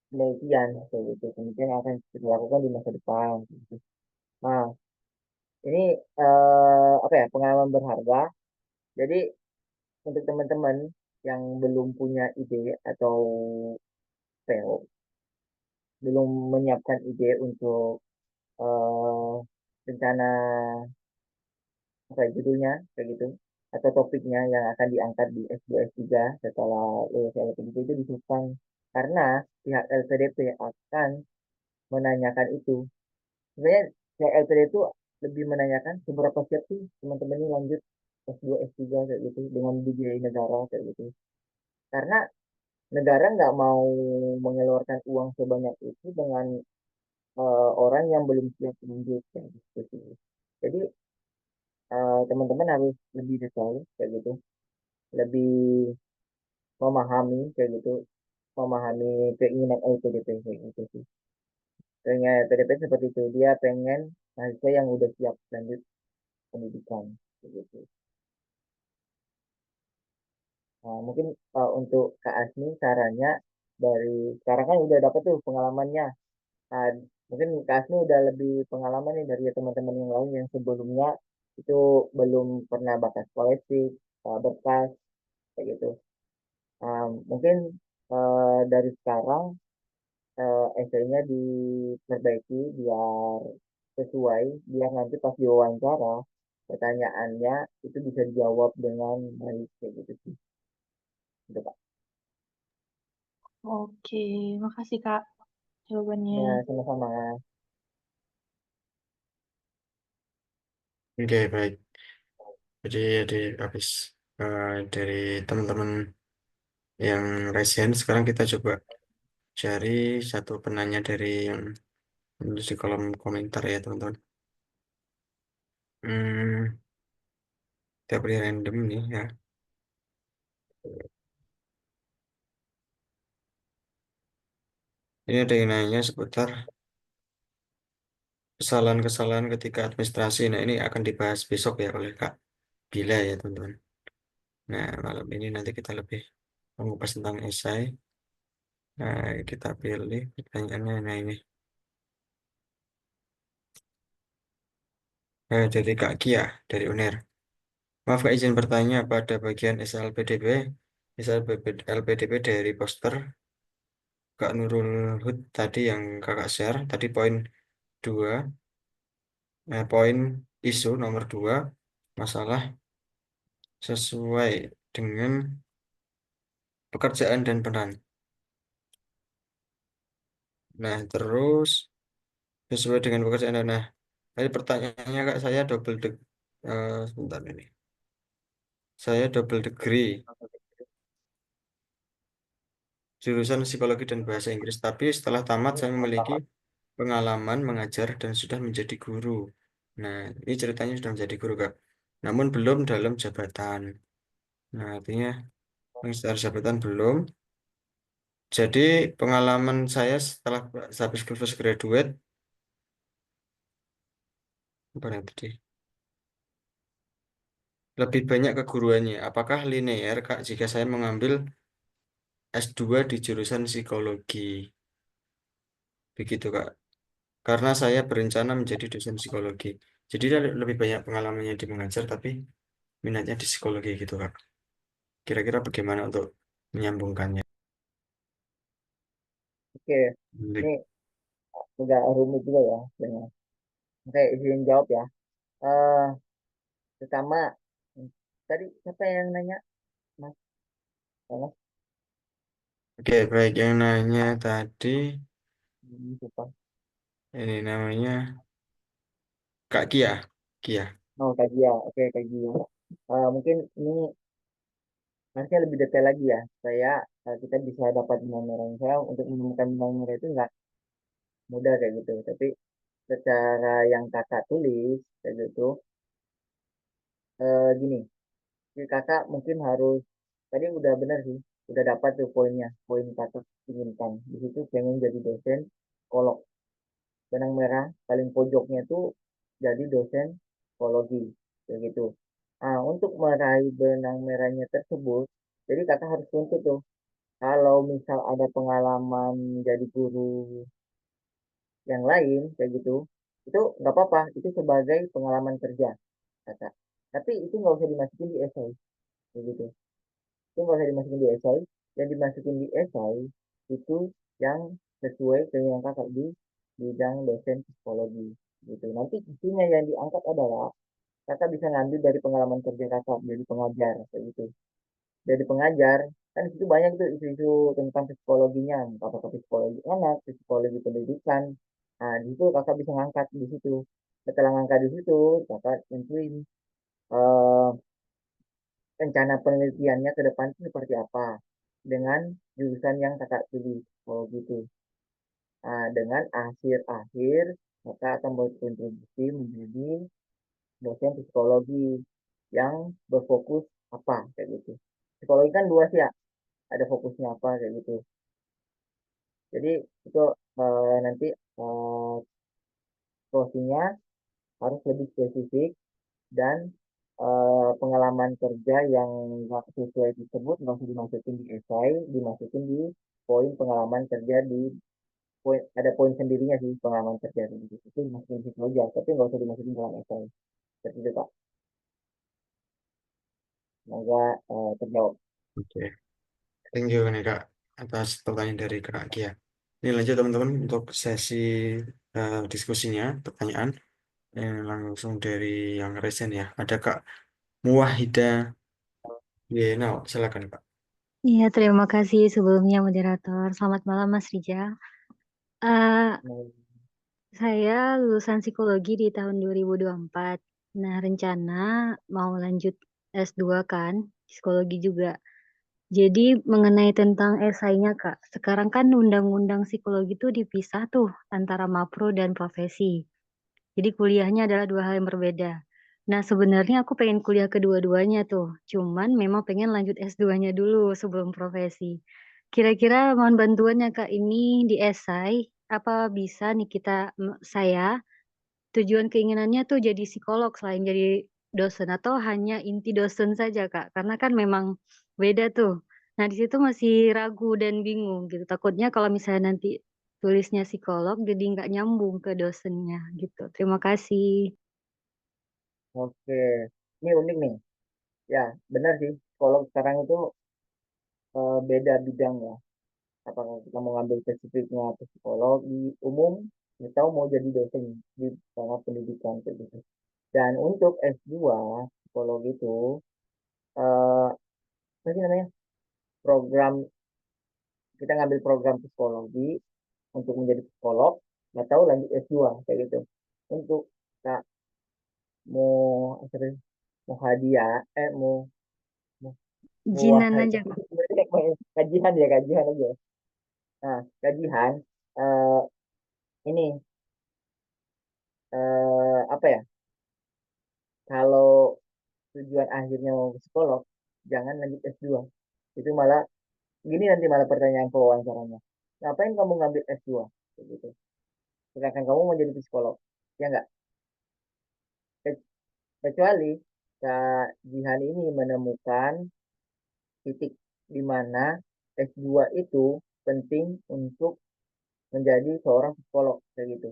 penelitian kayak gitu. Penelitian yang akan kita lakukan di masa depan. Gitu. Nah, ini apa ya, pengalaman berharga. Jadi untuk teman-teman yang belum punya ide atau PO, belum menyiapkan ide untuk eh, rencana apa ya, judulnya kayak gitu, atau topiknya yang akan diangkat di S2 S3 setelah lulus LPDP, itu disusun karena pihak LPDP akan menanyakan itu. Sebenarnya pihak LPDP itu lebih menanyakan seberapa siap sih teman-teman ini lanjut S2 S3 kayak gitu dengan biaya negara kayak gitu. Karena negara nggak mau mengeluarkan uang sebanyak itu dengan orang yang belum siap lanjut kayak gitu sih. Jadi teman-teman harus lebih detail kayak gitu, lebih memahami kayak gitu, memahami keinginan LPDP kayak gitu sih. Keinginan LPDP seperti itu, dia pengen mahasiswa yang udah siap lanjut pendidikan kayak gitu. Nah, mungkin untuk Kak Asmi sarannya, dari sekarang kan udah dapat tuh pengalamannya. Nah, mungkin Kak Asmi udah lebih pengalaman nih dari teman-teman yang lain yang sebelumnya itu belum pernah bakas politik, berkas kayak gitu. Mungkin dari sekarang essay-nya diperbaiki biar sesuai, biar nanti pas diwawancara pertanyaannya itu bisa dijawab dengan baik kayak gitu sih. Gitu, Pak. Oke, makasih Kak jawabannya. Ya, sama-sama. Oke, baik. Jadi habis dari teman-teman yang raise hand, sekarang kita coba cari satu penanya dari yang menulis di kolom komentar ya, teman-teman. Kita beri random nih ya. Ini ada yang nanya seputar kesalahan-kesalahan ketika administrasi. Nah, ini akan dibahas besok ya oleh Kak Bila ya, teman-teman. Nah, malam ini nanti kita lebih mengupas tentang esai. Nah, kita pilih pertanyaannya. Nah, ini. Nah, dari Kak Kia dari UNER. Maaf Kak, izin bertanya pada bagian SLPDP. SLPDP dari poster Kak Nurul Hud tadi yang Kakak share. Tadi poin 2. Poin isu nomor 2. Masalah sesuai dengan pekerjaan dan peran. Nah, terus sesuai dengan pekerjaan. Nah, tadi pertanyaannya Kak, saya sebentar ini. Saya double degree jurusan psikologi dan bahasa Inggris, tapi setelah tamat saya memiliki pengalaman mengajar dan sudah menjadi guru. Nah, ini ceritanya sudah menjadi guru, Kak. Namun belum dalam jabatan. Nah, artinya secara jabatan belum. Jadi pengalaman saya setelah habis fresh graduate, apa yang tadi? Lebih banyak keguruannya. Apakah linear, Kak, jika saya mengambil S2 di jurusan psikologi? Begitu, Kak. Karena saya berencana menjadi dosen psikologi. Jadi dia lebih banyak pengalamannya di mengajar, tapi minatnya di psikologi gitu, Kak. Kira-kira bagaimana untuk menyambungkannya? Oke, ini Baik. agak rumit juga ya sebenarnya. Oke, izin jawab ya. eh Pertama, tadi siapa yang nanya, Mas? Mas? Oke, baik. Yang nanya tadi, Lupa. ini namanya Kak Kia. Kia. Oh, kajian. Oke, kajian. Mungkin ini harusnya lebih detail lagi ya. Kita bisa dapat benang merahnya. Saya untuk menemukan benang merah itu nggak mudah kayak gitu. Tapi secara yang kakak tulis kayak gitu, gini, si kakak mungkin harus, tadi udah benar sih, udah dapat tuh poinnya, poin kakak inginkan. Di situ pengen jadi dosen psikolog. Benang merah paling pojoknya tuh jadi dosen psikologi kayak gitu. Nah, untuk meraih benang merahnya tersebut, jadi kakak harus tuntut tuh. Kalau misal ada pengalaman jadi guru yang lain kayak gitu, Itu nggak apa-apa, itu sebagai pengalaman kerja, Kakak. Tapi itu nggak usah dimasukin di esai, begitu. Itu nggak usah dimasukin di esai, yang dimasukin di esai itu yang sesuai dengan Kakak di bidang dosen psikologi, gitu. Nanti isinya yang diangkat adalah Kakak bisa ngambil dari pengalaman kerja Kakak jadi pengajar, kayak gitu. Jadi pengajar, kan di situ banyak tuh isu-isu tentang psikologinya, apakah psikologi anak, psikologi pendidikan. Nah, di situ Kakak bisa ngangkat di situ. Setelah ngangkat di situ, Kakak tentuin eh, rencana penelitiannya ke depan itu seperti apa dengan jurusan yang Kakak pilih, kalau gitu. Nah, dengan akhir-akhir Kakak akan berkontribusi menjadi dosen psikologi yang berfokus apa, kayak gitu. Psikologi kan luas ya, ada fokusnya apa, kayak gitu. Jadi itu nanti eh, closingnya harus lebih spesifik dan pengalaman kerja yang nggak sesuai tersebut nggak usah dimasukin di esai, dimasukin di poin pengalaman kerja di poin, ada poin sendirinya sih pengalaman kerja itu dimasukin di situ aja, tapi nggak usah dimasukin dalam esai. Seperti itu Pak. Semoga terjawab. Oke, thank you nih Kak atas pertanyaan dari Kak Kia. Ini lanjut teman-teman untuk sesi diskusinya, pertanyaan langsung dari yang resen ya. Ada Kak Muwahida Yena, silakan Kak. Iya, terima kasih sebelumnya moderator. Selamat malam Mas Rijal. Eh, saya lulusan psikologi di tahun 2024. Nah, rencana mau lanjut S2 kan, psikologi juga. Jadi mengenai tentang esainya Kak, sekarang kan undang-undang psikologi itu dipisah tuh antara mapro dan profesi. Jadi kuliahnya adalah dua hal yang berbeda. Nah, sebenarnya aku pengen kuliah kedua-duanya tuh. Cuman memang pengen lanjut S2-nya dulu sebelum profesi. Kira-kira mohon bantuannya Kak, ini di esai apa bisa nih saya tujuan keinginannya tuh jadi psikolog selain jadi dosen atau hanya inti dosen saja Kak? Karena kan memang beda tuh. Nah, di situ masih ragu dan bingung gitu. Takutnya kalau misalnya nanti tulisnya psikolog jadi nggak nyambung ke dosennya gitu. Terima kasih. Oke, ini unik nih. Ya, benar sih. Psikolog sekarang itu beda bidang ya. Apakah kita mau ngambil spesifiknya psikologi umum atau mau jadi dosen di bidang pendidikan kayak gitu. Dan untuk S2 psikologi itu eh apa sih namanya? Program kita ngambil program psikologi untuk menjadi psikolog atau lanjut S2 kayak gitu. Untuk Kak mau apa sih? Mau hadiah mau mau Jinan wahai aja tapi Kak. sebenarnya kajian ya kajian aja. Nah, kajian eh ini apa ya? Kalau tujuan akhirnya mau psikolog, jangan lanjut S2. Itu malah gini nanti malah pertanyaan pewawancaranya. Ngapain kamu ngambil S2? Gitu. Sedangkan kamu mau jadi psikolog. Ya enggak? Kecuali Kak Jihan ini menemukan titik di mana S2 itu penting untuk menjadi seorang psikolog kayak gitu.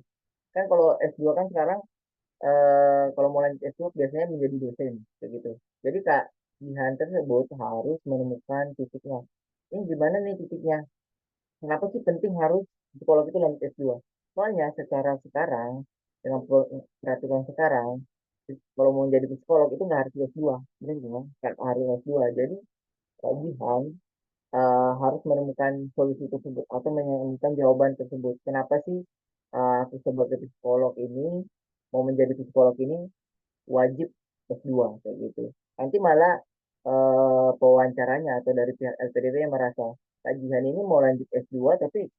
Kan kalau S2 kan sekarang kalau mau lanjut S2 biasanya menjadi dosen kayak gitu. Jadi Kak Jihan tersebut harus menemukan titiknya. Ini gimana nih titiknya? Kenapa sih penting harus psikolog itu lanjut S2? Soalnya secara sekarang dengan peraturan sekarang kalau mau jadi psikolog itu nggak harus S2, benar nggak? Nggak harus S2. Jadi Kak Jihan harus menemukan solusi tersebut atau menemukan jawaban tersebut. Kenapa sih aku sebagai psikolog ini mau menjadi psikolog ini wajib S2 kayak gitu. Nanti malah pewawancaranya atau dari pihak LPDP yang merasa Kak Jihan ini mau lanjut S2 tapi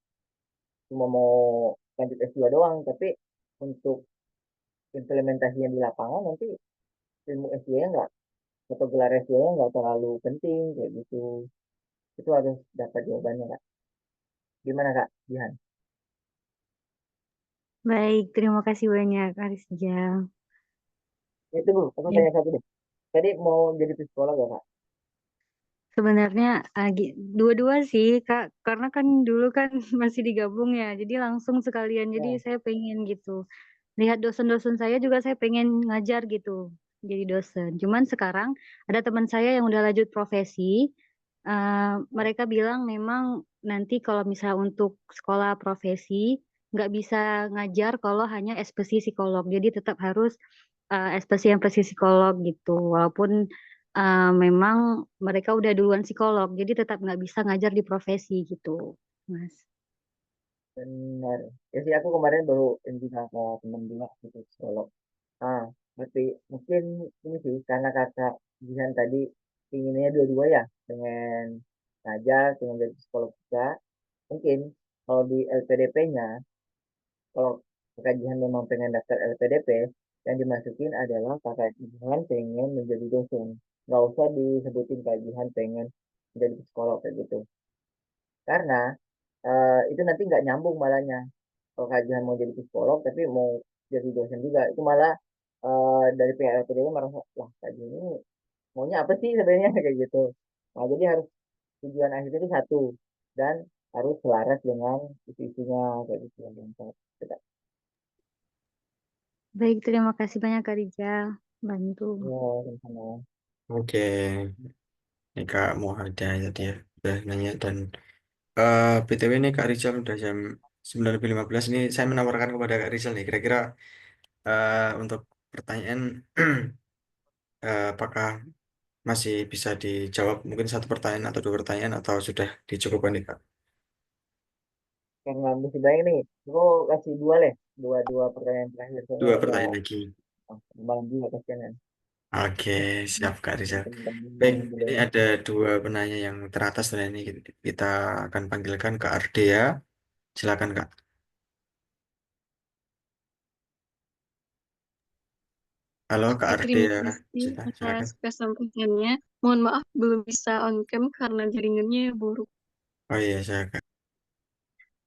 cuma mau lanjut S2 doang, tapi untuk implementasinya di lapangan nanti ilmu S2-nya nggak atau gelar S2-nya nggak terlalu penting kayak gitu. Itu harus dapat jawabannya Kak. Gimana Kak Jihan? Baik, terima kasih banyak Kak Rizal. Itu Bu, aku Ya, tanya satu deh. Tadi mau jadi psikolog ya Kak? sebenarnya dua-dua sih Kak, karena kan dulu kan masih digabung ya, jadi langsung sekalian. Jadi Ya. saya pengen gitu. lihat dosen-dosen saya juga saya pengen ngajar gitu, jadi dosen. Cuman sekarang ada teman saya yang udah lanjut profesi, mereka bilang memang nanti kalau misalnya untuk sekolah profesi nggak bisa ngajar kalau hanya spesi psikolog. Jadi tetap harus spesi yang spesi psikolog gitu. Walaupun memang mereka udah duluan psikolog, jadi tetap nggak bisa ngajar di profesi gitu, Mas. Benar. Ya sih aku kemarin baru ini sama temen juga gitu psikolog. Ah, tapi mungkin ini sih karena kakak Jihan tadi inginnya dua-dua ya dengan ngajar dengan jadi psikolog juga. Mungkin kalau di LPDP-nya, kalau kakak Jihan memang pengen daftar LPDP, yang dimasukin adalah kakak Jihan pengen menjadi dosen. Nggak usah disebutin kakak Jihan pengen menjadi psikolog kayak gitu. Karena itu nanti nggak nyambung malahnya. Kalau kajian mau jadi psikolog tapi mau jadi dosen juga itu malah dari pihak LPDP merasa wah kajian ini maunya apa sih sebenarnya kayak gitu. Nah jadi harus tujuan akhirnya itu satu dan harus selaras dengan isi-isinya kayak gitu yang diangkat. Baik, terima kasih banyak Kak Rijal, bantu. Ya, sama-sama. Oke, ini Kak Muhada tadi ya udah nanya dan BTW ini Kak Rizal udah jam 9:15 ini saya menawarkan kepada Kak Rizal nih kira-kira untuk pertanyaan apakah masih bisa dijawab mungkin satu pertanyaan atau dua pertanyaan atau sudah dicukupkan nih Kak? Karena masih banyak nih, aku kasih dua deh, dua pertanyaan terakhir soalnya Dua udah pertanyaan lagi. malam juga kasihan. Oke, siap Kak Rizal. Teman-teman Baik, yang ini belum. ada dua penanya yang teratas dan ini kita akan panggilkan Kak Ardea. Silakan Kak. Halo Kak Oke, terima Ardea, kasih silakan. atas kesampaiannya. Mohon maaf belum bisa on cam karena jaringannya buruk. Oh iya, saya Kak.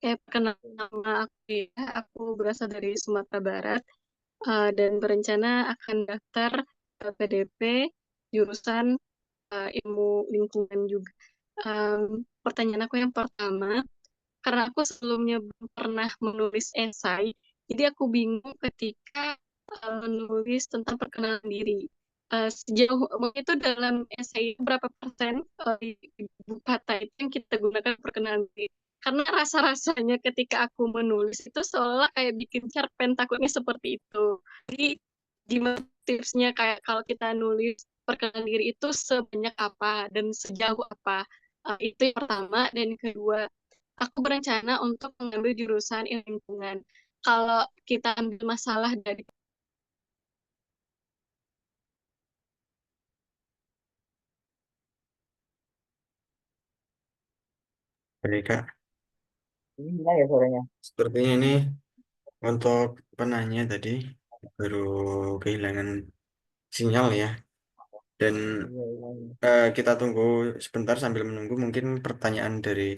Perkenalkan nama aku ya, aku berasal dari Sumatera Barat dan berencana akan daftar PDP jurusan ilmu lingkungan juga. Pertanyaan aku yang pertama, karena aku sebelumnya belum pernah menulis esai, jadi aku bingung ketika menulis tentang perkenalan diri. Sejauh itu dalam esai berapa persen di buku kata itu yang kita gunakan perkenalan diri? Karena rasa-rasanya ketika aku menulis itu seolah kayak bikin cerpen takutnya seperti itu. Jadi gimana tipsnya kayak kalau kita nulis perkenalan diri itu sebanyak apa dan sejauh apa? Itu yang pertama. Dan yang kedua, aku berencana untuk mengambil jurusan ilmu lingkungan. Kalau kita ambil masalah dari Baik Kak, Ini gimana ya suaranya? sepertinya ini untuk penanya tadi baru kehilangan sinyal ya. Dan Iya, iya. kita tunggu sebentar sambil menunggu mungkin pertanyaan dari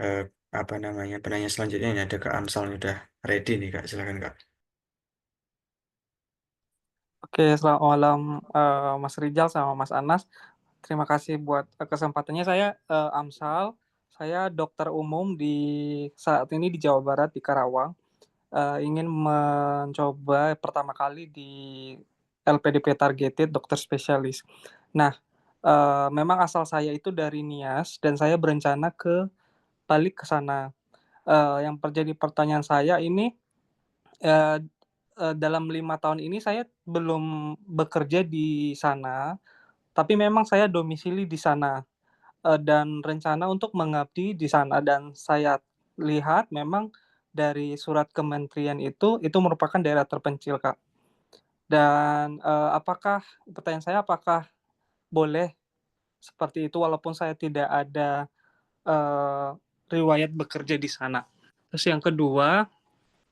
eh, apa namanya penanya selanjutnya ini ada Kak Amsal yang udah ready nih Kak. Silakan Kak. Oke, selamat malam Mas Rijal sama Mas Anas. Terima kasih buat kesempatannya. Saya Amsal, saya dokter umum di saat ini di Jawa Barat di Karawang. Ingin mencoba pertama kali di LPDP targeted dokter spesialis. Nah, memang asal saya itu dari Nias dan saya berencana balik ke sana. Yang terjadi pertanyaan saya ini eh, dalam 5 tahun ini saya belum bekerja di sana, tapi memang saya domisili di sana dan rencana untuk mengabdi di sana. Dan saya lihat memang dari surat kementerian itu merupakan daerah terpencil, Kak. Dan pertanyaan saya apakah boleh seperti itu walaupun saya tidak ada eh, riwayat bekerja di sana. Terus yang kedua,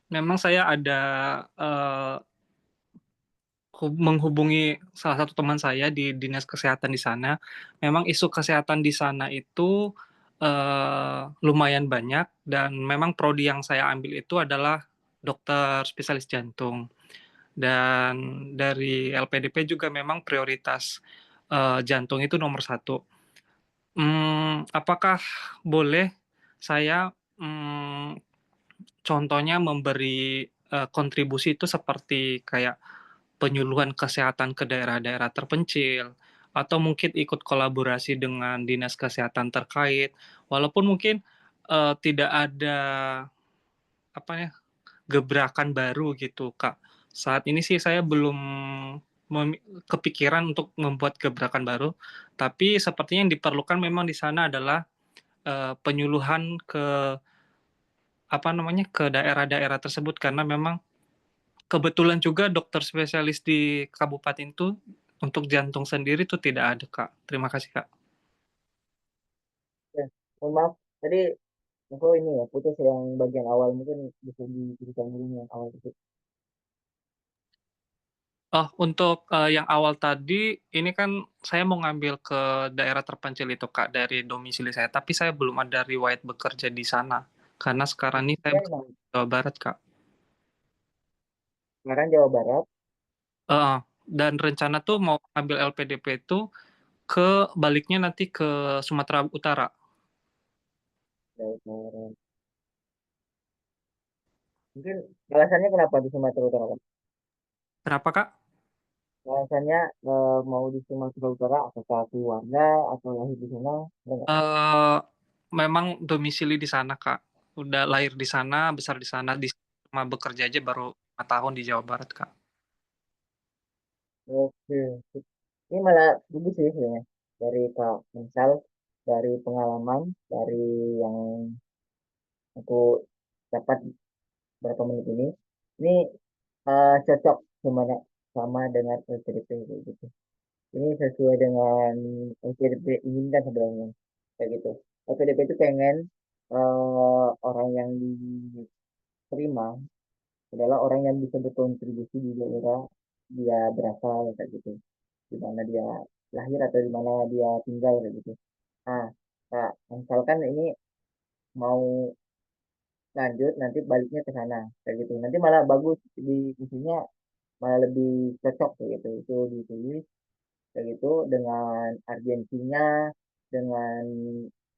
memang saya ada menghubungi salah satu teman saya di dinas kesehatan di sana. Memang isu kesehatan di sana itu lumayan banyak dan memang prodi yang saya ambil itu adalah dokter spesialis jantung. Dan dari LPDP juga memang prioritas jantung itu nomor 1. Apakah boleh saya contohnya memberi kontribusi itu seperti kayak penyuluhan kesehatan ke daerah-daerah terpencil, atau mungkin ikut kolaborasi dengan dinas kesehatan terkait, walaupun mungkin, tidak ada, apa ya, gebrakan baru gitu, Kak. Saat ini sih saya belum kepikiran untuk membuat gebrakan baru, tapi sepertinya yang diperlukan memang di sana adalah, penyuluhan ke, apa namanya, ke daerah-daerah tersebut karena memang kebetulan juga dokter spesialis di kabupaten itu untuk jantung sendiri tuh tidak ada, Kak. Terima kasih, Kak. Ya, mohon maaf tadi aku ini ya putus yang bagian awal, mungkin bisa diberikan dulu yang awal itu. Oh, untuk, yang awal tadi, ini kan saya mau ngambil ke daerah terpencil itu, Kak, dari domisili saya, tapi saya belum ada riwayat bekerja di sana. Karena sekarang ini saya Kan bekerja di Jawa Barat, Kak. sekarang Jawa Barat. Heeh, dan rencana tuh mau ambil LPDP itu ke baliknya nanti ke Sumatera Utara. Jawa Barat. Mungkin alasannya kenapa di Sumatera Utara, Pak? Kenapa, Kak? Alasannya mau di Sumatera Utara apakah keluarga atau lahir di sana? Ada nggak? Memang domisili di sana, Kak. Udah lahir di sana, besar di sana, cuma bekerja aja baru 5 tahun di Jawa Barat, Kak. Oke. Ini malah bagus sih sebenarnya dari Kak Misal, dari pengalaman, dari yang aku dapat berapa menit ini. Ini cocok semuanya sama dengan LPDP kayak gitu. Ini sesuai dengan LPDP inginkan sebenarnya kayak gitu. LPDP itu pengen orang yang diterima adalah orang yang bisa berkontribusi di daerah dia berasal kayak gitu, di mana dia lahir atau di mana dia tinggal kayak gitu. Nah, Kak, misalkan ini mau lanjut nanti baliknya ke sana kayak gitu. Nanti malah bagus di isinya, malah lebih cocok kayak gitu. Itu ditulis kayak gitu dengan urgensinya, dengan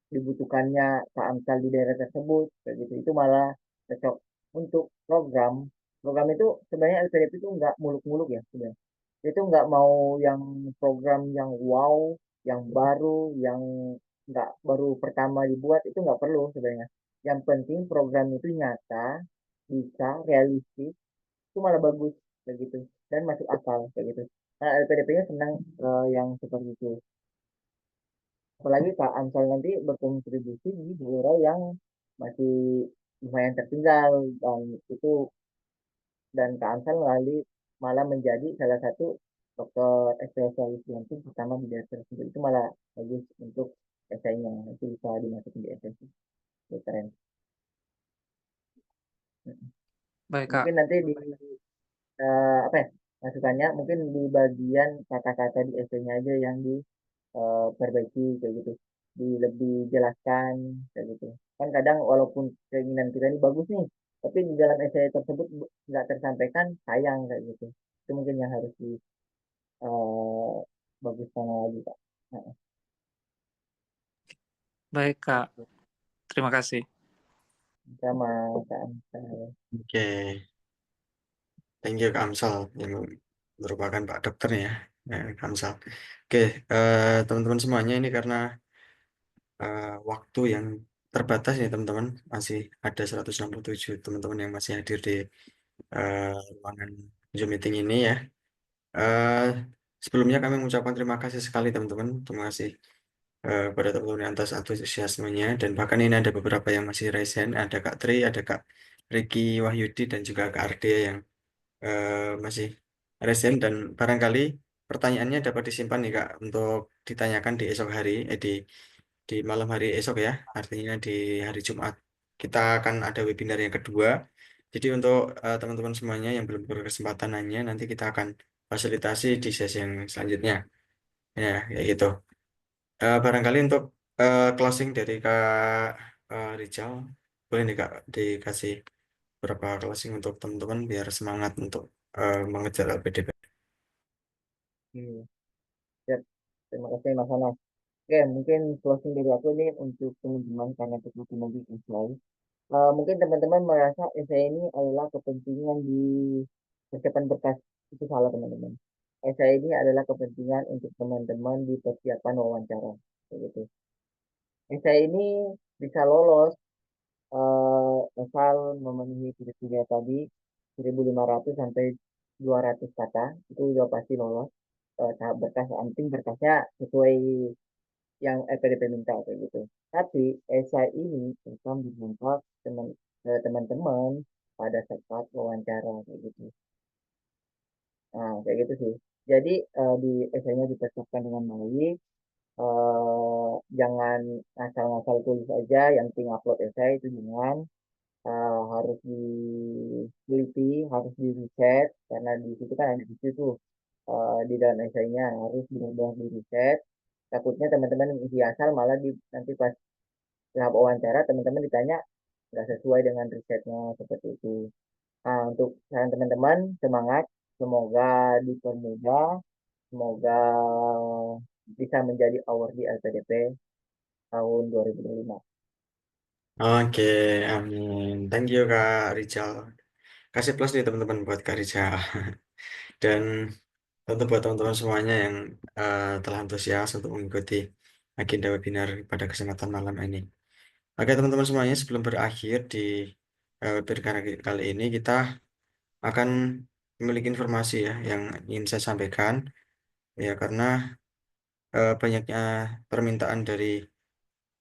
dibutuhkannya Kak Amsal di daerah tersebut kayak gitu. Itu malah cocok untuk program. Program itu sebenarnya LPDP itu nggak muluk-muluk ya sebenarnya. Itu nggak mau yang program yang wow, yang baru, yang nggak baru pertama dibuat, itu nggak perlu sebenarnya. Yang penting program itu nyata, bisa, realistis, itu malah bagus kayak gitu dan masuk akal kayak gitu. Nah, LPDP-nya senang yang seperti itu. Apalagi Kak Ansal nanti berkontribusi di daerah yang masih lumayan tertinggal, dan itu dan Kak Ansal melalui malah menjadi salah satu dokter spesialis jantung pertama di daerah tersebut. Itu malah bagus untuk esainya, itu bisa dimasukin di esai. Itu keren. Baik, Kak. Mungkin nanti di apa ya, masukannya mungkin di bagian kata-kata di esainya aja yang diperbaiki kayak gitu, di lebih jelaskan kayak gitu. Kan kadang walaupun keinginan kita ini bagus nih, tapi di dalam esai tersebut nggak tersampaikan, sayang kayak gitu. Itu mungkin yang harus di eh, baguskan lagi, Pak. Nah, Baik, Kak. Terima kasih. sama Kak Amsal. Oke, thank you Kak Amsal yang merupakan Pak Dokternya ya, Kak Amsal. Oke, teman-teman semuanya ini karena waktu yang terbatas ya teman-teman, masih ada 167 teman-teman yang masih hadir di ruangan Zoom meeting ini ya. Eh, Sebelumnya kami mengucapkan terima kasih sekali teman-teman, terima kasih kepada teman-teman atas antusiasmenya, dan bahkan ini ada beberapa yang masih raise hand, ada Kak Tri, ada Kak Ricky Wahyudi, dan juga Kak Ardia yang masih raise hand, dan barangkali pertanyaannya dapat disimpan nih Kak untuk ditanyakan di esok hari, di malam hari esok ya, artinya di hari Jumat. Kita akan ada webinar yang kedua. Jadi untuk teman-teman semuanya yang belum berkesempatan nanya, nanti kita akan fasilitasi di sesi yang selanjutnya. Ya, kayak gitu. Barangkali untuk closing dari Kak Rijal, boleh nih Kak dikasih beberapa closing untuk teman-teman biar semangat untuk mengejar LPDP. Siap. Terima kasih Mas Anas. Oke, mungkin closing dari aku ini untuk teman-teman karena kita lagi selesai. Mungkin teman-teman merasa esai ini adalah kepentingan di persiapan berkas, itu salah teman-teman. Esai ini adalah kepentingan untuk teman-teman di persiapan wawancara, begitu. Esai ini bisa lolos asal memenuhi kriteria tadi 1.500 sampai 200 kata, itu udah pasti lolos. Tahap berkas, penting berkasnya sesuai yang LPDP minta kayak gitu. Tapi esai ini akan diminta teman-teman pada saat wawancara kayak gitu. Nah, kayak gitu sih. Jadi di esainya dipersiapkan dengan baik. Jangan asal-asal tulis aja, yang penting upload esai itu jangan. Harus diteliti, harus di riset, karena di situ kan ada di situ di dalam esainya harus benar-benar di riset. Takutnya teman-teman isi asal malah nanti pas tahap wawancara teman-teman ditanya nggak sesuai dengan risetnya seperti itu. Nah, untuk saran teman-teman, semangat, semoga dipermudah, semoga bisa menjadi awardee LPDP tahun 2025. Oke, amin. Thank you Kak Rizal. Kasih plus nih teman-teman buat Kak Rizal. Dan tentu buat teman-teman semuanya yang telah antusias untuk mengikuti agenda webinar pada kesempatan malam ini. Oke teman-teman semuanya, sebelum berakhir di webinar kali ini, kita akan memiliki informasi ya yang ingin saya sampaikan. Ya, karena banyaknya permintaan dari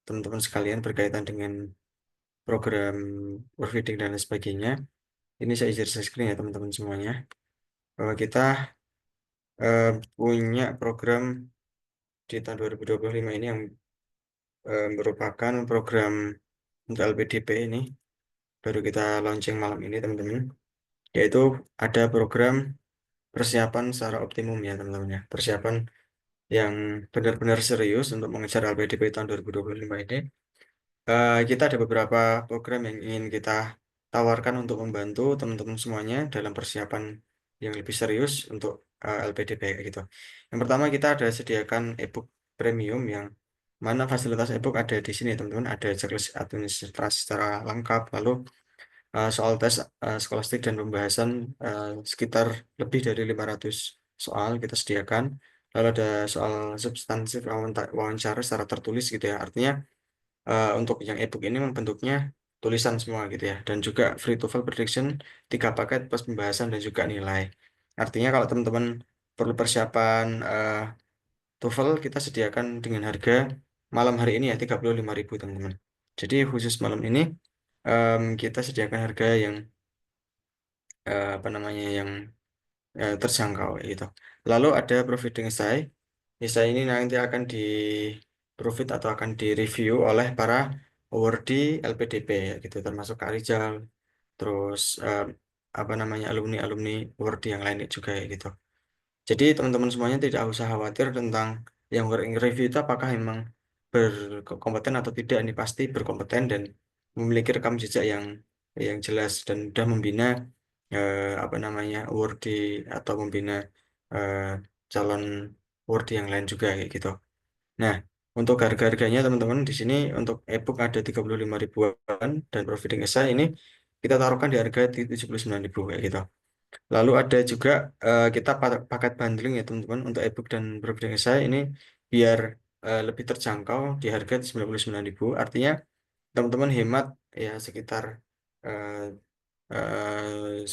teman-teman sekalian berkaitan dengan program Workfeeding dan lain sebagainya. Ini saya izin share screen ya teman-teman semuanya, bahwa kita punya program di tahun 2025 ini yang merupakan program untuk LPDP ini, baru kita launching malam ini teman-teman, yaitu ada program persiapan secara optimum ya teman-teman ya, persiapan yang benar-benar serius untuk mengejar LPDP tahun 2025 ini. Kita ada beberapa program yang ingin kita tawarkan untuk membantu teman-teman semuanya dalam persiapan yang lebih serius untuk LPDP kayak gitu. Yang pertama, kita ada sediakan ebook premium yang mana fasilitas ebook ada di sini teman-teman. Ada checklist administrasi secara lengkap, lalu soal tes skolastik dan pembahasan sekitar lebih dari 500 soal kita sediakan. Lalu ada soal substantif wawancara secara tertulis gitu ya. Artinya untuk yang ebook ini membentuknya tulisan semua gitu ya, dan juga free TOEFL prediction 3 paket plus pembahasan dan juga nilai. Artinya kalau teman-teman perlu persiapan TOEFL, kita sediakan dengan harga malam hari ini ya 35.000 teman-teman. Jadi khusus malam ini kita sediakan harga yang apa namanya yang terjangkau gitu. Lalu ada proofreading essay. Essay ini nanti akan di profit atau akan direview oleh para awardee LPDP ya gitu, termasuk Kak Rizal, terus apa namanya alumni-alumni awardee yang lainnya juga ya gitu. Jadi teman-teman semuanya tidak usah khawatir tentang yang review itu apakah memang berkompeten atau tidak. Ini pasti berkompeten dan memiliki rekam jejak yang jelas dan sudah membina apa namanya awardee atau membina eh, calon awardee yang lain juga kayak gitu. Nah, untuk harga-harganya teman-teman di sini untuk ebook ada 35 ribuan dan proofreading essay ini kita taruhkan di harga 79.000 kayak gitu. Lalu ada juga kita paket bundling ya teman-teman untuk ebook dan proofreading essay ini biar lebih terjangkau di harga 99.000. Artinya teman-teman hemat ya sekitar 10-20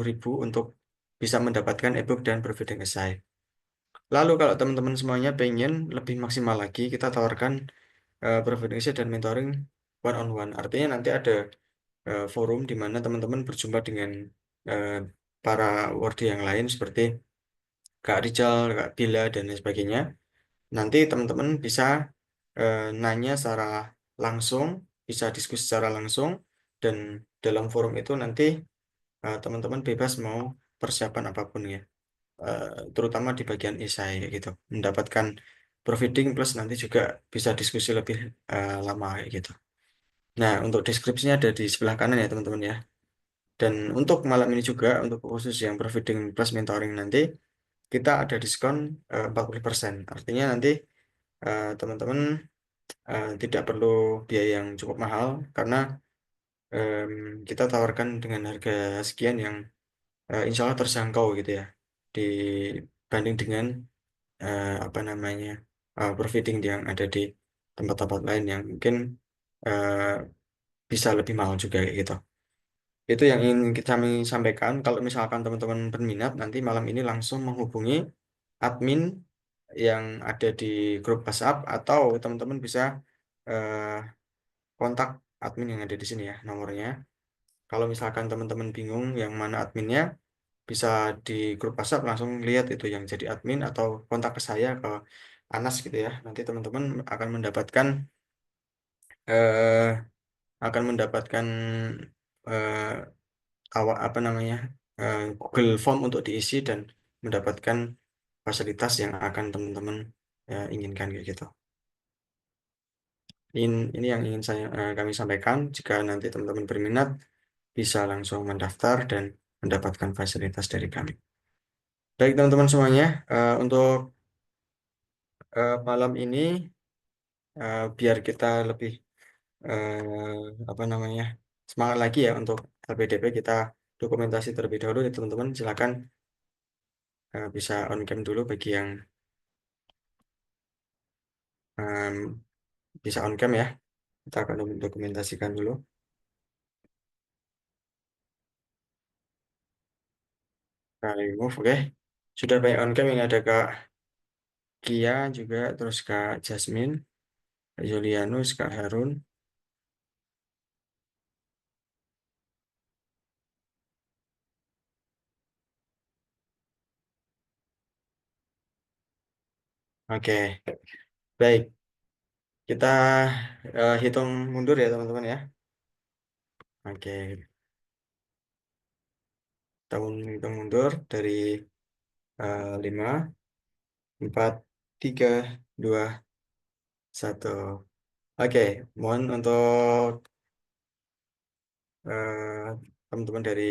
ribu untuk bisa mendapatkan ebook dan proofreading essay. Lalu kalau teman-teman semuanya pengen lebih maksimal lagi, kita tawarkan proofreading essay dan mentoring one on one. Artinya nanti ada forum di mana teman-teman berjumpa dengan eh, para awardee yang lain seperti Kak Rizal, Kak Bila, dan lain sebagainya. Nanti teman-teman bisa nanya secara langsung, bisa diskusi secara langsung, dan dalam forum itu nanti teman-teman bebas mau persiapan apapun ya. Terutama di bagian esai kayak gitu. Mendapatkan proofreading plus nanti juga bisa diskusi lebih lama kayak gitu. Nah, untuk deskripsinya ada di sebelah kanan ya teman-teman ya. Dan untuk malam ini juga, untuk khusus yang proofreading plus mentoring nanti, kita ada diskon 40%. Artinya nanti teman-teman tidak perlu biaya yang cukup mahal, karena kita tawarkan dengan harga sekian yang insya Allah terjangkau gitu ya, dibanding dengan apa namanya providing yang ada di tempat-tempat lain yang mungkin eh, bisa lebih mahal juga kayak gitu. Itu yang ingin kami sampaikan. Kalau misalkan teman-teman berminat, nanti malam ini langsung menghubungi admin yang ada di grup WhatsApp, atau teman-teman bisa eh, kontak admin yang ada di sini ya, nomornya. Kalau misalkan teman-teman bingung yang mana adminnya, bisa di grup WhatsApp langsung lihat itu yang jadi admin, atau kontak ke saya, ke Anas gitu ya. Nanti teman-teman akan mendapatkan eh, eh, apa namanya Google Form untuk diisi dan mendapatkan fasilitas yang akan teman-teman inginkan kayak gitu. Ini yang ingin kami sampaikan. Jika nanti teman-teman berminat, bisa langsung mendaftar dan mendapatkan fasilitas dari kami. Baik teman-teman semuanya, untuk malam ini biar kita lebih apa namanya semangat lagi ya untuk LPDP, kita dokumentasi terlebih dahulu ya teman-teman. Silakan bisa on cam dulu bagi yang bisa on cam ya. Kita akan dokumentasikan dulu. Nah, remove, oke. Sudah banyak on cam, ini ada Kak Kia juga, terus Kak Jasmine, Kak Julianus, Kak Harun. Oke, baik. Kita hitung mundur ya teman-teman ya. Oke, kita hitung mundur dari 5, 4, 3, 2, 1. Oke, mohon untuk teman-teman dari